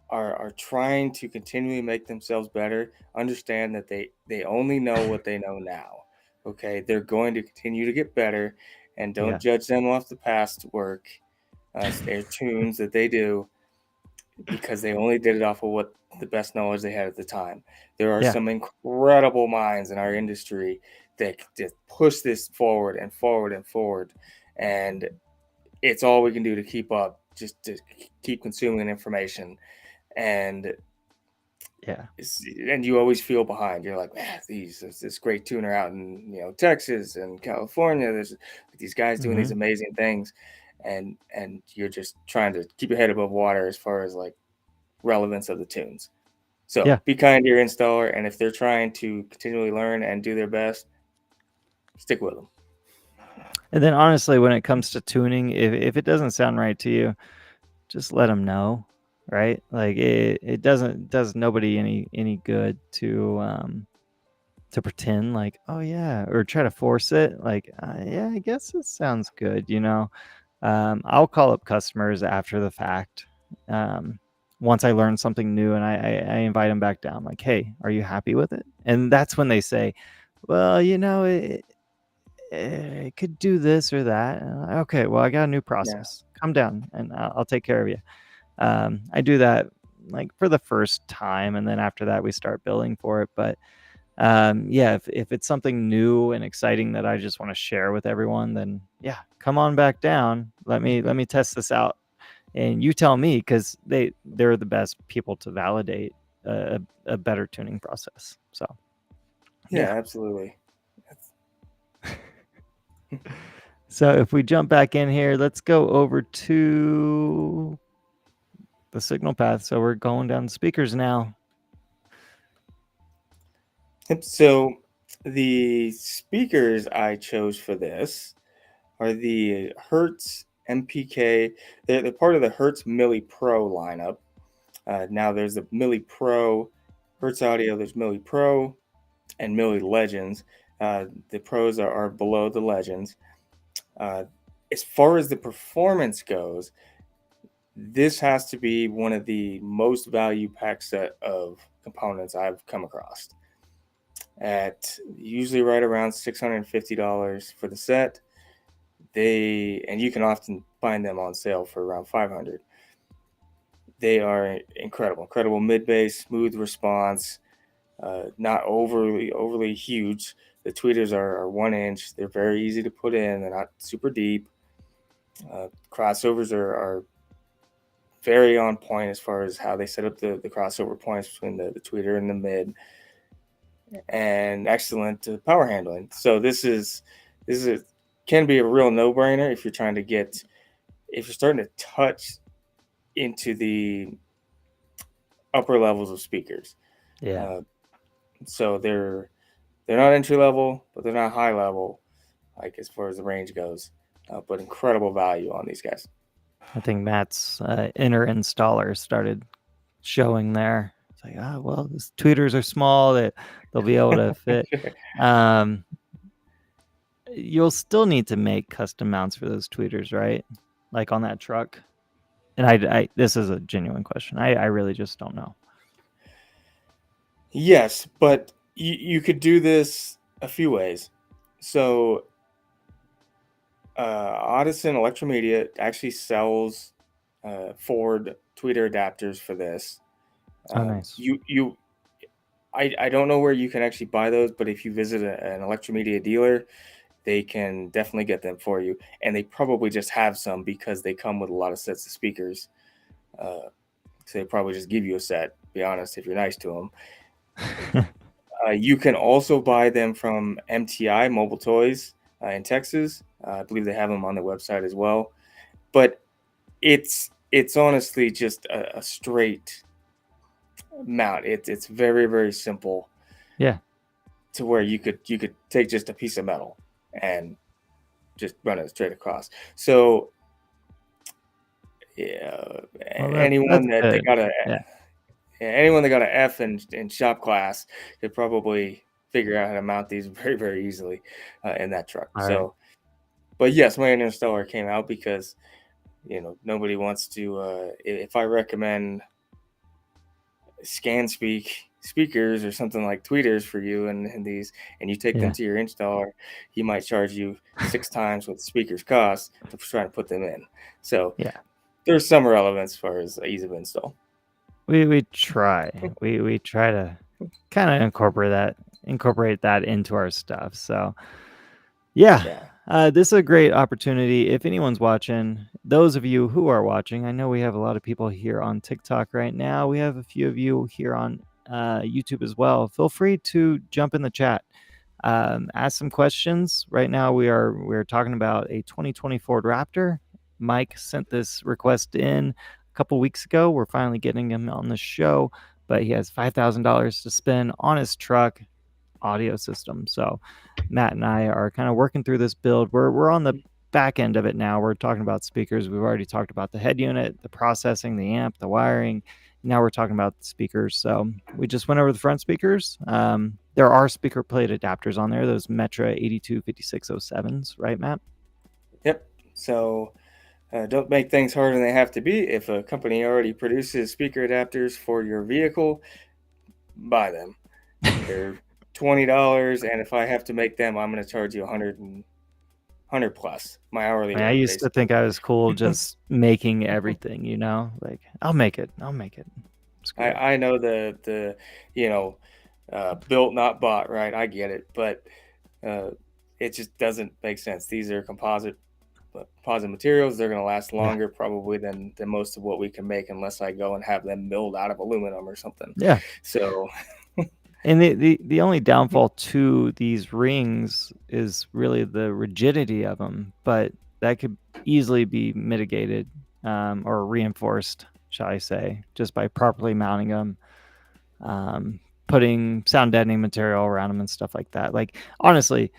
are trying to continually make themselves better, understand that they only know what they know now. Okay, they're going to continue to get better, and don't Yeah. judge them off the past work, their tunes that they do, because they only did it off of what the best knowledge they had at the time. There are Yeah. some incredible minds in our industry that push this forward and forward and forward, and it's all we can do to keep up, just to keep consuming information. And Yeah. and you always feel behind. You're like, man, there's this great tuner out in Texas and California. There's these guys doing these amazing things, and you're just trying to keep your head above water as far as like relevance of the tunes. So Yeah. be kind to your installer, and if they're trying to continually learn and do their best, stick with them. And then honestly, when it comes to tuning, if it doesn't sound right to you, just let them know, right? Like it does nobody any good to pretend like, oh yeah, or try to force it. Like, yeah, I guess it sounds good, you know. I'll call up customers after the fact. Once I learn something new and I invite them back down, like, hey, are you happy with it? And that's when they say, well, you know, it could do this or that. Okay, well, I got a new Yeah. process. Come down and I'll take care of you. I do that like for the first time, and then after that, we start billing for it. But yeah, if it's something new and exciting that I just want to share with everyone, then yeah, come on back down. Let me test this out, and you tell me because they're the best people to validate a better tuning process. So Yeah, yeah. absolutely. So if we jump back in here, let's go over to the signal path. So we're going down the speakers now. So the speakers I chose for this are the Hertz MPK. They're part of the Hertz Milli Pro lineup. Now there's the Milli Pro, Hertz Audio. There's Milli Pro and Milli Legends. The pros are below the legends. As far as the performance goes, this has to be one of the most value pack set of components I've come across. At usually right around $650 for the set. And you can often find them on sale for around $500. They are incredible mid bass, smooth response, not overly huge. The tweeters are 1 inch. They're very easy to put in. They're not super deep. Crossovers are very on point as far as how they set up the crossover points between the tweeter and the mid, and excellent power handling. So this is can be a real no brainer if you're trying to get if you're starting to touch into the upper levels of speakers. Yeah. Uh, so they're not entry level, but they're not high level, like as far as the range goes. But incredible value on these guys. I think Matt's inner installer started showing there. It's like, well, these tweeters are small, that they'll be able to fit. You'll still need to make custom mounts for those tweeters, right? Like on that truck. And I this is a genuine question. I really just don't know. Yes, but you could do this a few ways. So Audison Electromedia actually sells Ford tweeter adapters for this. Oh, nice. I don't know where you can actually buy those, but if you visit an Electromedia dealer, they can definitely get them for you. And they probably just have some because they come with a lot of sets of speakers. So they probably just give you a set, be honest, if you're nice to them. You can also buy them from MTI Mobile Toys in Texas. I believe they have them on their website as well. But it's honestly just a straight mount. It's very simple. Yeah. To where you could take just a piece of metal and just run it straight across. So yeah, Well, anyone that's that they good. got a Yeah. anyone that got an F in shop class could probably figure out how to mount these very easily in that truck. All right. So, but yes, my interstellar came out because nobody wants to. If I recommend speakers or something like tweeters for you and these, and you take them Yeah. to your installer, he might charge you 6 times what the speakers cost to try to put them in. So Yeah. there's some relevance as far as ease of install. We try. We try to kind of incorporate that into our stuff. So yeah. This is a great opportunity. If anyone's watching, those of you who are watching, I know we have a lot of people here on TikTok right now. We have a few of you here on YouTube as well. Feel free to jump in the chat. Ask some questions. Right now we're talking about a 2020 Ford Raptor. Mike sent this request in a couple weeks ago. We're finally getting him on the show, but he has $5,000 to spend on his truck audio system. So Matt and I are kind of working through this build. We're on the back end of it now. We're talking about speakers. We've already talked about the head unit, the processing, the amp, the wiring. Now we're talking about the speakers. So we just went over the front speakers. There are speaker plate adapters on there, those Metra 825607s, right, Matt? Yep. So don't make things harder than they have to be. If a company already produces speaker adapters for your vehicle, buy them. They're $20, and if I have to make them, I'm going to charge you 100 plus my hourly I rate. used to Basically. think I was cool just making everything, like I'll make it. I know the built not bought, right? I get it, but it just doesn't make sense. These are composite materials. They're going to last longer probably than most of what we can make, unless I go and have them milled out of aluminum or something. Yeah. So And the only downfall to these rings is really the rigidity of them, but that could easily be mitigated or reinforced, shall I say, just by properly mounting them, putting sound deadening material around them and stuff like that. Like, honestly,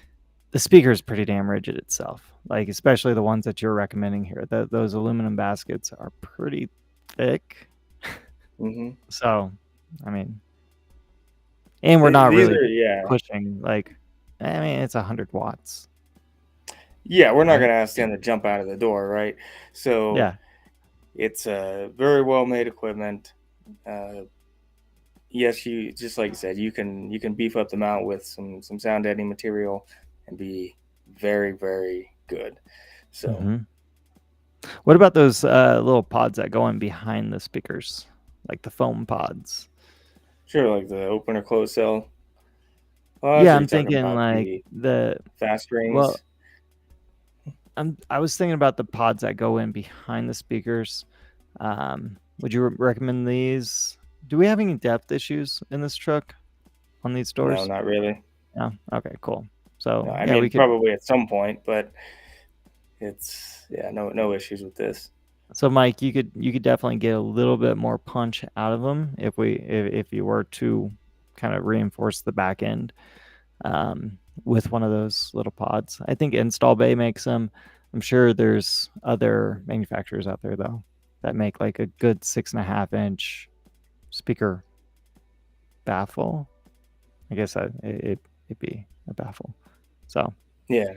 the speaker is pretty damn rigid itself, like especially the ones that you're recommending here. Those aluminum baskets are pretty thick. So, I mean, and we're not really pushing, like, I mean, it's 100 watts. Yeah, we're not going to ask them to jump out of the door, right? So yeah, it's a very well made equipment. Yes, you just like you said, you can beef up the mount with some sound deadening material and be very good. So What about those little pods that go in behind the speakers, like the foam pods? Sure, like the open or closed cell pods. Yeah, Are you I'm talking thinking about like the the fast well, rings? I was thinking about the pods that go in behind the speakers. Would you recommend these? Do we have any depth issues in this truck on these No, doors? not really. No. Okay, cool. No, So I yeah, we mean could. probably at some point, but it's no issues with this. So Mike, you could definitely get a little bit more punch out of them if you were to kind of reinforce the back end with one of those little pods. I think Install Bay makes them. I'm sure there's other manufacturers out there though that make like a good 6.5 inch speaker baffle. I guess it'd be a baffle. So Yeah,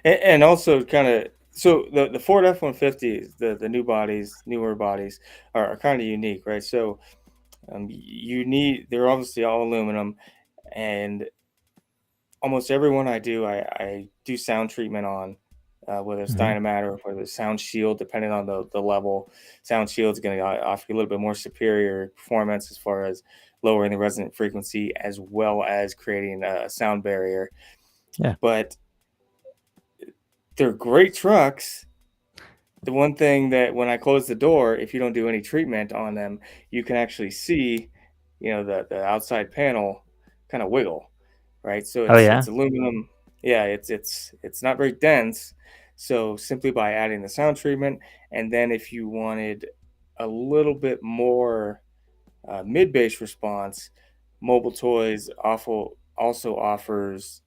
and also kind of so the Ford F-150, the new bodies, newer bodies are kind of unique, right? So you need they're obviously all aluminum, and almost everyone I do sound treatment on, whether it's mhm. Dynamat or whether it's Sound Shield, depending on the level. Sound Shield is going to offer you a little bit more superior performance as far as lowering the resonant frequency as well as creating a sound barrier. Yeah. But they're great trucks. The one thing that when I close the door, if you don't do any treatment on them, you can actually see, the outside panel kind of wiggle, right? So Oh it's yeah. aluminum. Yeah, it's not very dense. So simply by adding the sound treatment, and then if you wanted a little bit more mid bass response, Mobile Toys also offers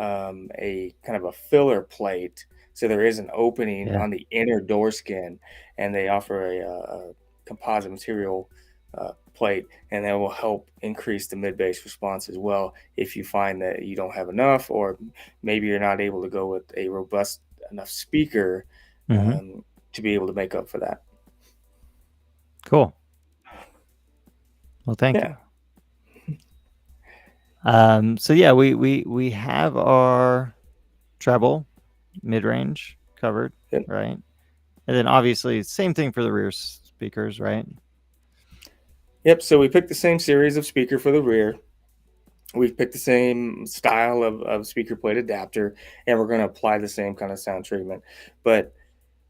a kind of a filler plate. So there is an opening Yeah. on the inner door skin, and they offer a composite material plate, and that will help increase the mid bass response as well. If you find that you don't have enough, or maybe you're not able to go with a robust enough speaker Hmm. um, to be able to make up for that. Cool. Well, thank Yeah. you. So yeah, we have our treble mid range covered, Yep. right? And then obviously same thing for the rear speakers, right? Yep. So we picked the same series of speaker for the rear. We've picked the same style of speaker plate adapter, and we're going to apply the same kind of sound treatment. But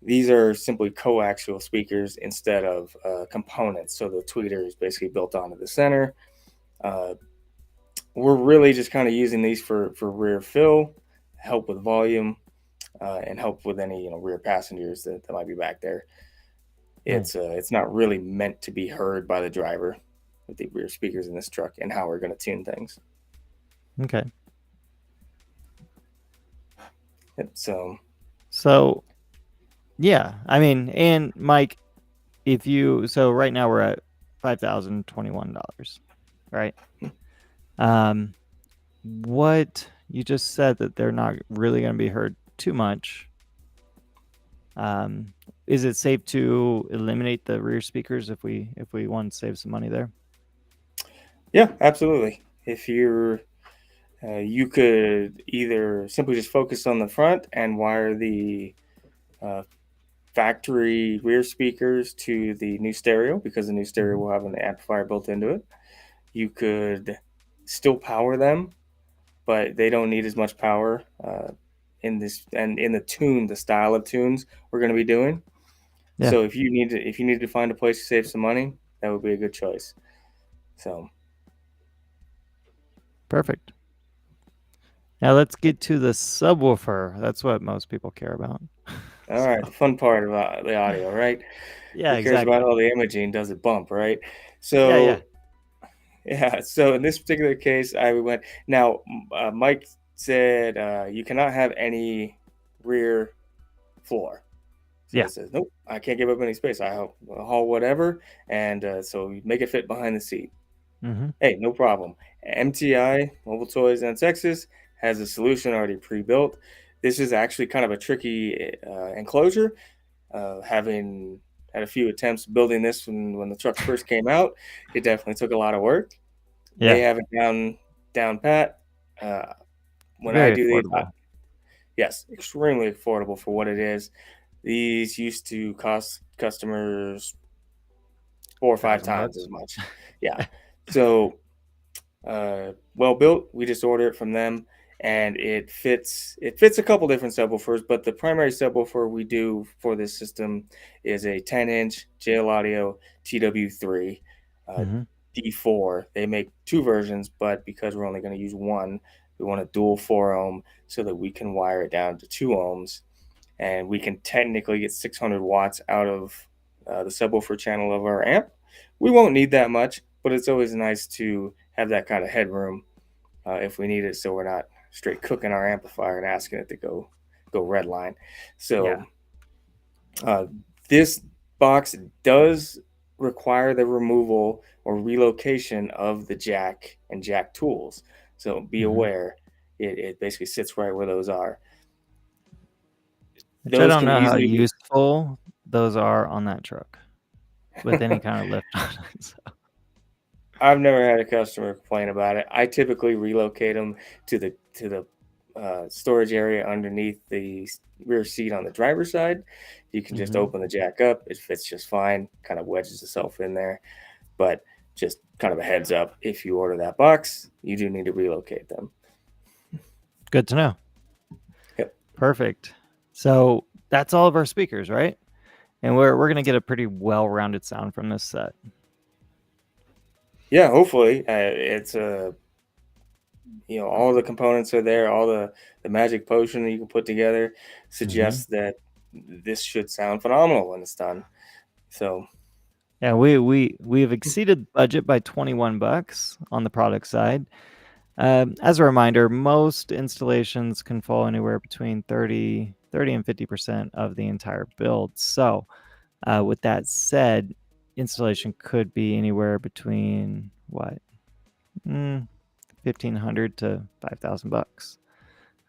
these are simply coaxial speakers instead of components. So the tweeter is basically built onto the center. Uh, we're really just kind of using these for rear fill, help with volume, and help with any rear passengers that might be back there. Nice. It's not really meant to be heard by the driver with the rear speakers in this truck and how we're going to tune things. Okay. So So yeah, I mean, and Mike, if you so right now we're at $5,021, right? Um, what you just said that they're not really going to be heard too much. Um, is it safe to eliminate the rear speakers if we want to save some money there? yeah, absolutely. If you're you could either simply just focus on the front and wire the uh, factory rear speakers to the new stereo because the new stereo Mhm. will have an amplifier built into it. You could still power them, but they don't need as much power in this and in the tune, the style of tunes we're going to be doing. Yeah, So if you need to find a place to save some money, that would be a good choice. So perfect. Now let's get to the subwoofer. That's what most people care about. all right, So, the fun part about the audio, right? yeah, Who cares about exactly. all the imaging? Does it bump, right? Yeah, yeah. So yeah, so in this particular case, I went. Now, Mike said you cannot have any rear floor. So Yeah. it says, nope, I can't give up any space. Haul whatever, and so you make it fit behind the seat. Mhm. Hey, no problem. MTI, Mobile Toys in Texas, has a solution already pre-built. This is actually kind of a tricky enclosure. Having had a few attempts building this when the trucks first came out, it definitely took a lot of work. They Yeah. have it down pat. Uh, when I Very do these, affordable. yes, extremely affordable for what it is. These used to cost customers 4 or 5 Thousand times bucks. as much. Yeah. So well built. We just order it from them, and it fits a couple different subwoofers, but the primary subwoofer we do for this system is a 10-inch JL Audio TW3 uh, Hmm. D4. They make two versions, but because we're only going to use one, we want a dual 4 ohm so that we can wire it down to 2 ohms, and we can technically get 600 watts out of the subwoofer channel of our amp. We won't need that much, but it's always nice to have that kind of headroom if we need it, so we're not straight cooking our amplifier and asking it to go redline. Yeah. So uh, this box does require the removal or relocation of the jack and jack tools. So be Hmm. aware, it basically sits right where those are. Which I Those don't can know how easily be. useful those are on that truck with any kind of lift on it. So. I've never had a customer complain about it. I typically relocate them to the storage area underneath the rear seat on the driver's side. You can just Hmm. open the jack up; it fits just fine. Kind of wedges itself in there. But just kind of a heads up: if you order that box, you do need to relocate them. Good to know. Yep. Perfect. So that's all of our speakers, right? And we're gonna get a pretty well-rounded sound from this set. Yeah. Hopefully, it's all the components are there. All the magic potion that you can put together Hmm. suggests that this should sound phenomenal when it's done. So Yeah, we've exceeded budget by 21 bucks on the product side. As a reminder, most installations can fall anywhere between 30 and 50% of the entire build. So, with that said, installation could be anywhere between what, 1,500 to 5,000 bucks.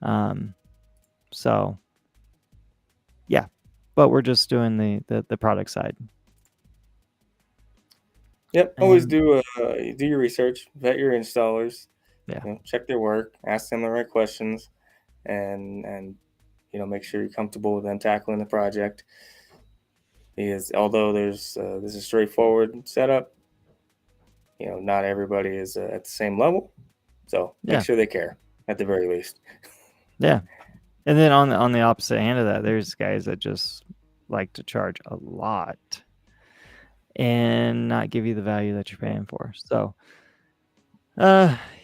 Um, so yeah, but we're just doing the product side. yep, always And do your research, vet your installers, yeah, check their work, ask them the right questions, and make sure you're comfortable with them tackling the project. Because although this is straightforward setup, not everybody is at the same level. So make yeah, sure they care at the very least. yeah. And then on the opposite hand of that, there's guys that just like to charge a lot and not give you the value that you're paying for. So,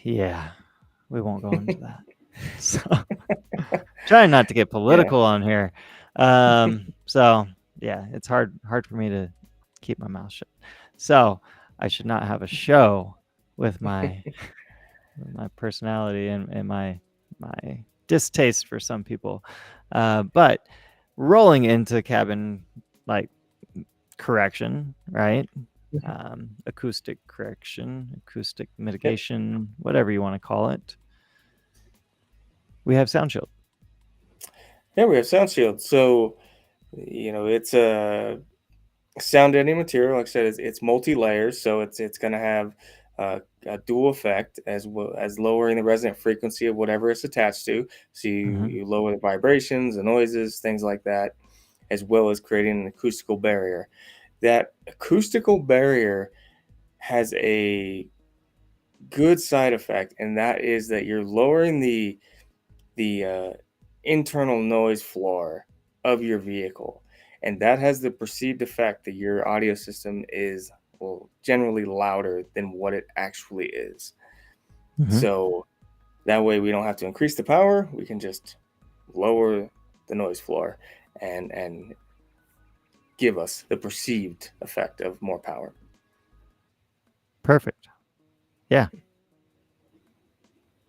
yeah, we won't go into that. So, trying not to get Yeah. political on here. So yeah, it's hard for me to keep my mouth shut. So, I should not have a show with my personality and my distaste for some people. But rolling into cabin like correction, right? Acoustic correction, acoustic Yep. mitigation, whatever you want to call it. We have Sound Shield. Yeah, we have Sound Shield. So, it's a sound deadening material. Like I said, it's multi layers, so it's going to have a dual effect as well as lowering the resonant frequency of whatever it's attached to. So Hmm. you lower the vibrations, the noises, things like that, as well as creating an acoustical barrier. That acoustical barrier has a good side effect, and that is that you're lowering the internal noise floor of your vehicle, and that has the perceived effect that your audio system is, well, generally louder than what it actually is. Hmm. So that way we don't have to increase the power, we can just lower the noise floor and give us the perceived effect of more power. Perfect. Yeah.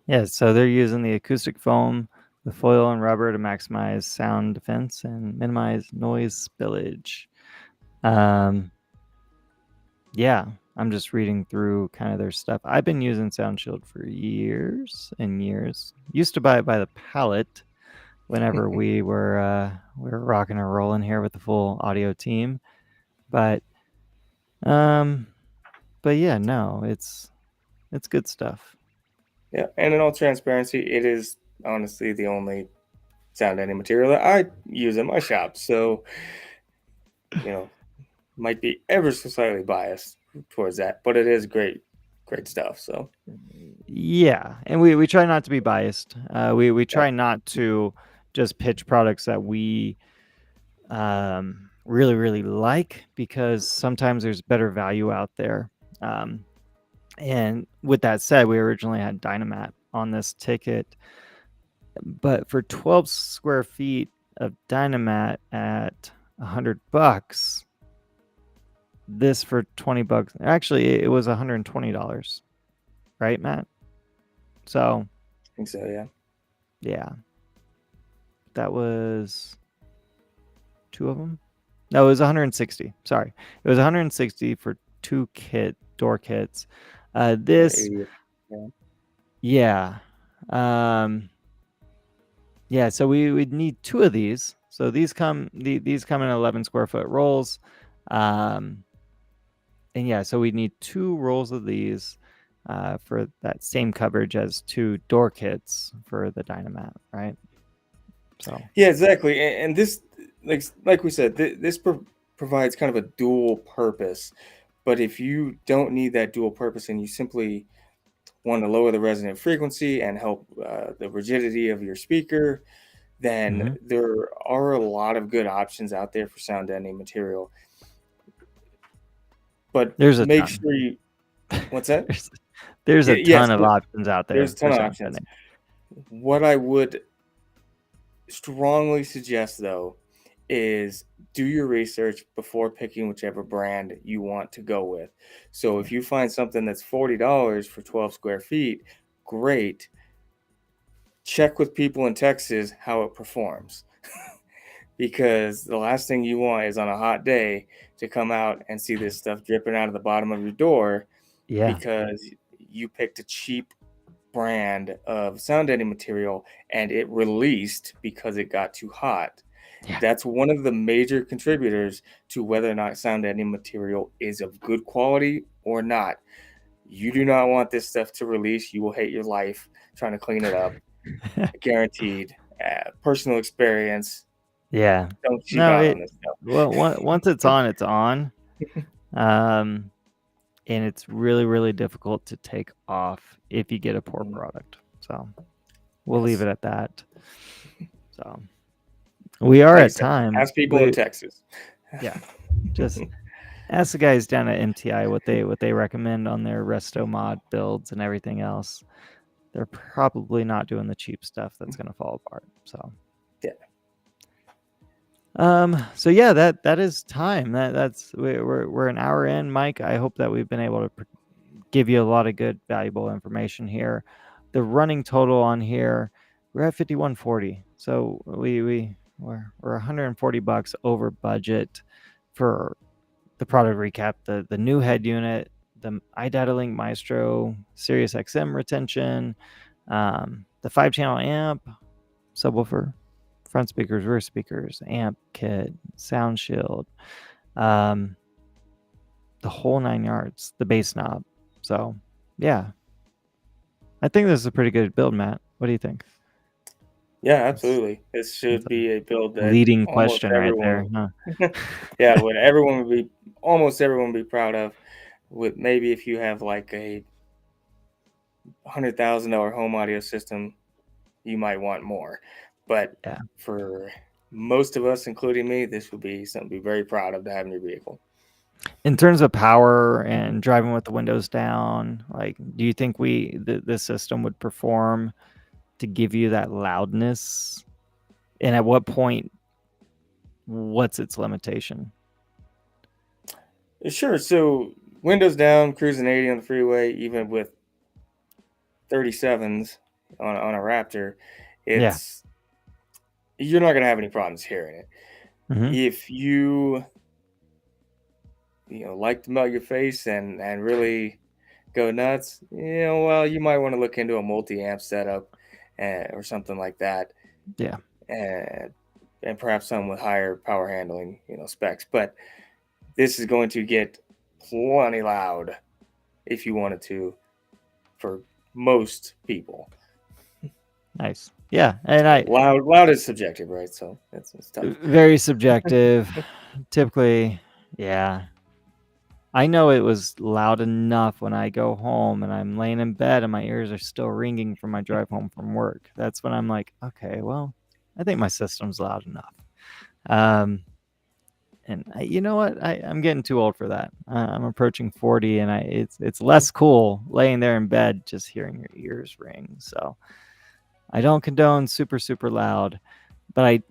Yeah. So they're using the acoustic foam, the foil and rubber to maximize sound defense and minimize noise spillage. Um, yeah, I'm just reading through kind of their stuff. I've been using Sound Shield for years and years. Used to buy it by the pallet whenever we were rocking and rolling here with the full audio team. But um, but yeah, no, it's good stuff. Yeah, and in all transparency, it is honestly the only sound any material that I use in my shop. So, might be ever so slightly biased towards that, but it is great stuff. So, Yeah, and we try not to be biased. We yeah. try not to just pitch products that we really like, because sometimes there's better value out there. And with that said, we originally had Dynamat on this ticket, but for 12 square feet of Dynamat at $100, this for $20, actually it was $120, right, Matt? So I think so, yeah. yeah, that was two of them. No, it was 160. Sorry, it was 160 for two door kits. This, Yeah. yeah, yeah. So we'd need two of these. So these come these come in 11 square foot rolls, and yeah, so we need two rolls of these for that same coverage as two door kits for the Dynamat, right? So Yeah, exactly. And this, like we said, this provides kind of a dual purpose. But if you don't need that dual purpose and you simply want to lower the resonant frequency and help the rigidity of your speaker, then mhm. there are a lot of good options out there for sound deadening material. But There's a make ton. sure you, what's that? there's, there's a Yes, ton of options out there's there a for ton of sound options. deadening. What I would strongly suggest, though, is do your research before picking whichever brand you want to go with. So if you find something that's $40 for 12 square feet, great. Check with people in Texas how it performs. Because the last thing you want is on a hot day to come out and see this stuff dripping out of the bottom of your door Yeah, because you picked a cheap brand of sound deadening material and it released because it got too hot. yeah. That's one of the major contributors to whether or not sound deadening material is of good quality or not. You do not want this stuff to release. You will hate your life trying to clean it up. Guaranteed. Personal experience. Yeah. Don't cheap No, out on it this stuff. well, once it's on, it's on. Um, and it's really difficult to take off if you get a poor product. So we'll leave Yes. it at that. So we are Like I at said, time. ask people in Texas. Yeah, just ask the guys down at MTI what they recommend on their resto mod builds and everything else. They're probably not doing the cheap stuff that's going to fall apart. So Yeah. So yeah, that is time. That's we're an hour in, Mike. I hope that we've been able to give you a lot of good, valuable information here. The running total on here, we're at 5140. So we're $140 over budget for the product recap. The new head unit, the iData Maestro Sirius XM retention, the 5-channel amp, subwoofer, front speakers, rear speakers, amp kit, sound shield, the whole 9 yards, the bass knob. So, yeah, I think this is a pretty good build, Matt. What do you think? Yeah, That's, absolutely. This that's should a be a build that leading almost question right there. everyone, Huh? yeah, what everyone would be, almost everyone would be proud of. With maybe if you have like a $100,000 home audio system, you might want more. But Yeah. for most of us, including me, this would be something to be very proud of to have in your vehicle. In terms of power and driving with the windows down, like, do you think the system would perform to give you that loudness? And at what point, what's its limitation? Sure. So windows down, cruising 80 on the freeway, even with 37s on a Raptor, Yeah. it's you're not going to have any problems hearing it. Mm-hmm. If you like to melt your face and really go nuts, well, you might want to look into a multi-amp setup or something like that, Yeah. and and perhaps some with higher power handling, specs. But this is going to get plenty loud if you wanted to, for most people. Nice. Yeah, and So loud is subjective, right? So it's tough. very subjective. Typically, yeah. I know it was loud enough when I go home and I'm laying in bed and my ears are still ringing from my drive home from work. That's when I'm like, okay, well, I think my system's loud enough. And you know what? I'm getting too old for that. I'm approaching 40, and it's less cool laying there in bed just hearing your ears ring. So I don't condone super loud, but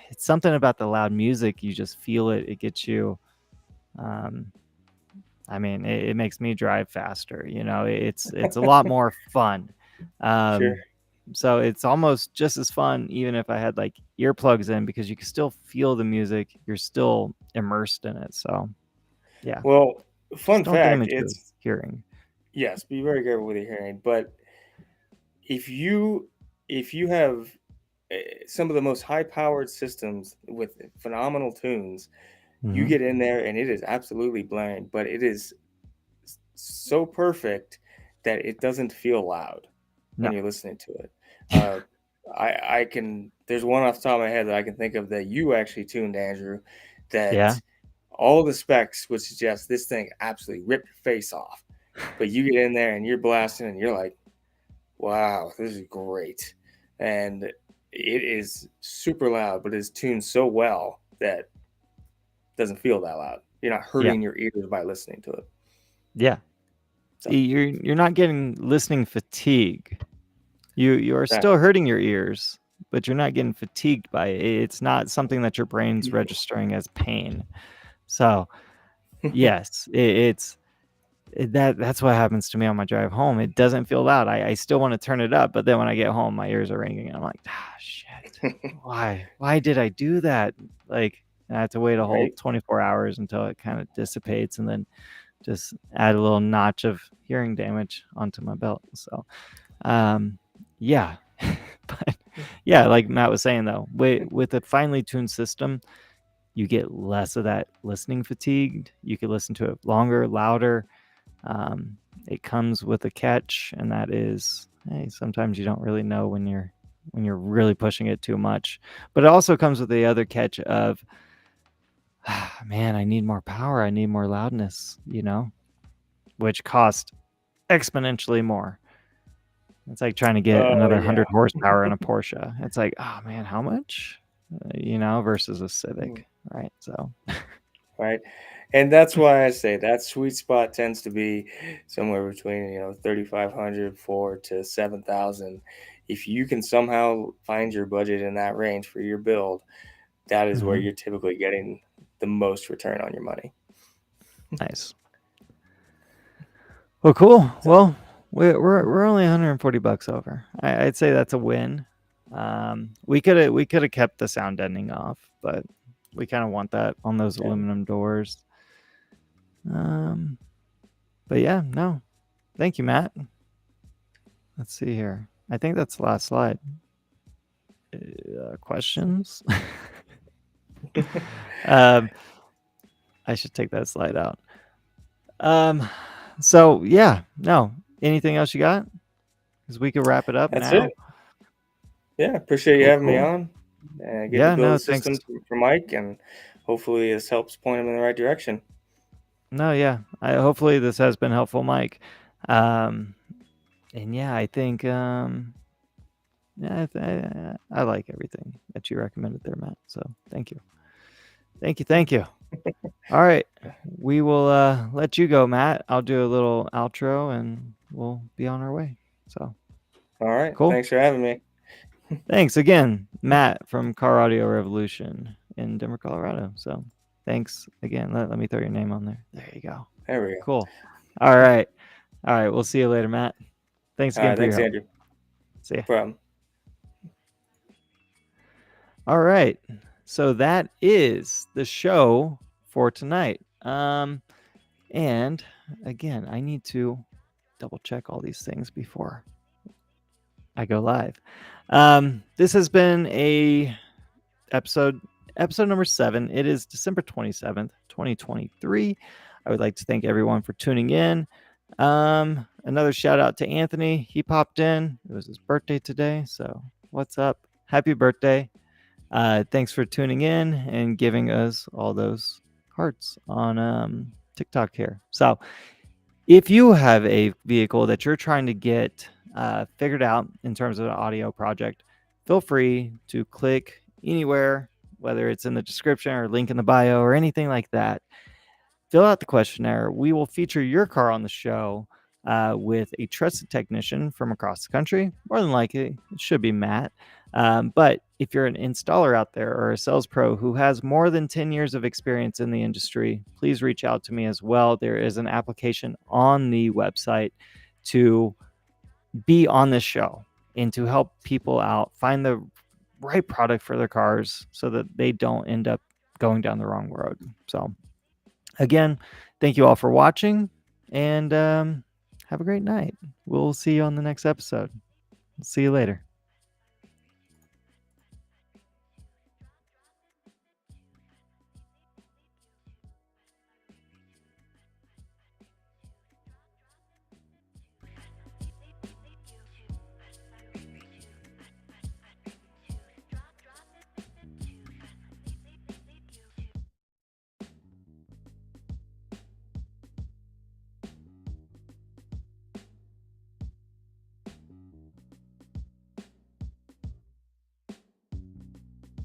it's something about the loud music. You just feel it. It gets you. I mean, it makes me drive faster. You know, it's a lot more fun. Sure. So it's almost just as fun, even if I had like earplugs in, because you can still feel the music. You're still immersed in it. So yeah, Well, just fun don't fact, damage your it's hearing. yes, be very careful with your hearing. But if you have some of the most high-powered systems with phenomenal tunes, you Mm-hmm. get in there and it is absolutely blaring, but it is so perfect that it doesn't feel loud No. when you're listening to it. Uh, I can. There's one off the top of my head that I can think of that you actually tuned, Andrew. Yeah. That all the specs would suggest this thing absolutely rip your face off, but you get in there and you're blasting and you're like, "Wow, this is great," and it is super loud, but it's tuned so well that it doesn't feel that loud. You're not Yeah. hurting your ears by listening to it. Yeah. So You're not getting listening fatigue. You are that still hurting your ears, but you're not getting fatigued by it. It's not something that your brain's registering as pain. So yes, that's what happens to me on my drive home. It doesn't feel loud. I still want to turn it up, but then when I get home, my ears are ringing, and I'm like, shit. Why did I do that? Like, and I have to wait a whole right? 24 hours until it kind of dissipates, and then just add a little notch of hearing damage onto my belt. So, yeah. But yeah, like Matt was saying though, with a finely tuned system, you get less of that listening fatigue. You can listen to it longer, louder. It comes with a catch, and that is, hey, sometimes you don't really know when you're really pushing it too much. But it also comes with the other catch of, man, I need more power. I need more loudness, which cost exponentially more. It's like trying to get another Yeah. 100 horsepower in a Porsche. It's like, oh man, how much? Versus a Civic, right? So, Right. And that's why I say that sweet spot tends to be somewhere between, 3,500 to 7,000. If you can somehow find your budget in that range for your build, that is where you're typically getting the most return on your money. Nice. Well, cool. So, Well, we're only $140 over. I'd say that's a win. We could have kept the sound deadening off, but we kind of want that on those aluminum doors. But yeah, no. Thank you, Matt. Let's see here. I think that's the last slide. Questions? I should take that slide out. So yeah, no. Anything else you got? Because we could wrap it up that's now. it. Yeah, appreciate you having me on. Get to Yeah, build no, a system thanks. for Mike, and hopefully this helps point him in the right direction. No, yeah. Hopefully this has been helpful, Mike. And yeah, I think yeah, I like everything that you recommended there, Matt. So thank you. Thank you. All right. We will let you go, Matt. I'll do a little outro and we'll be on our way. So All right. cool. Thanks for having me. Thanks again, Matt from Car Audio Revolution in Denver, Colorado. So thanks again. Let me throw your name on there. There you go. There we go. Cool. All right. We'll see you later, Matt. Thanks again for your help. Andrew. See ya. No problem. All right. So that is the show for tonight. And again, I need to double check all these things before I go live. This has been a episode number 7. It is December 27th, 2023. I would like to thank everyone for tuning in. Another shout out to Anthony. He popped in. It was his birthday today, so What's up? Happy birthday. Thanks for tuning in and giving us all those hearts on TikTok here. So, if you have a vehicle that you're trying to get figured out in terms of an audio project, feel free to click anywhere, whether it's in the description or link in the bio or anything like that. Fill out the questionnaire. We will feature your car on the show with a trusted technician from across the country. More than likely, it should be Matt. But if you're an installer out there or a sales pro who has more than 10 years of experience in the industry, please reach out to me as well. There is an application on the website to be on this show and to help people out find the right product for their cars so that they don't end up going down the wrong road. So, again, thank you all for watching, and have a great night. We'll see you on the next episode. See you later.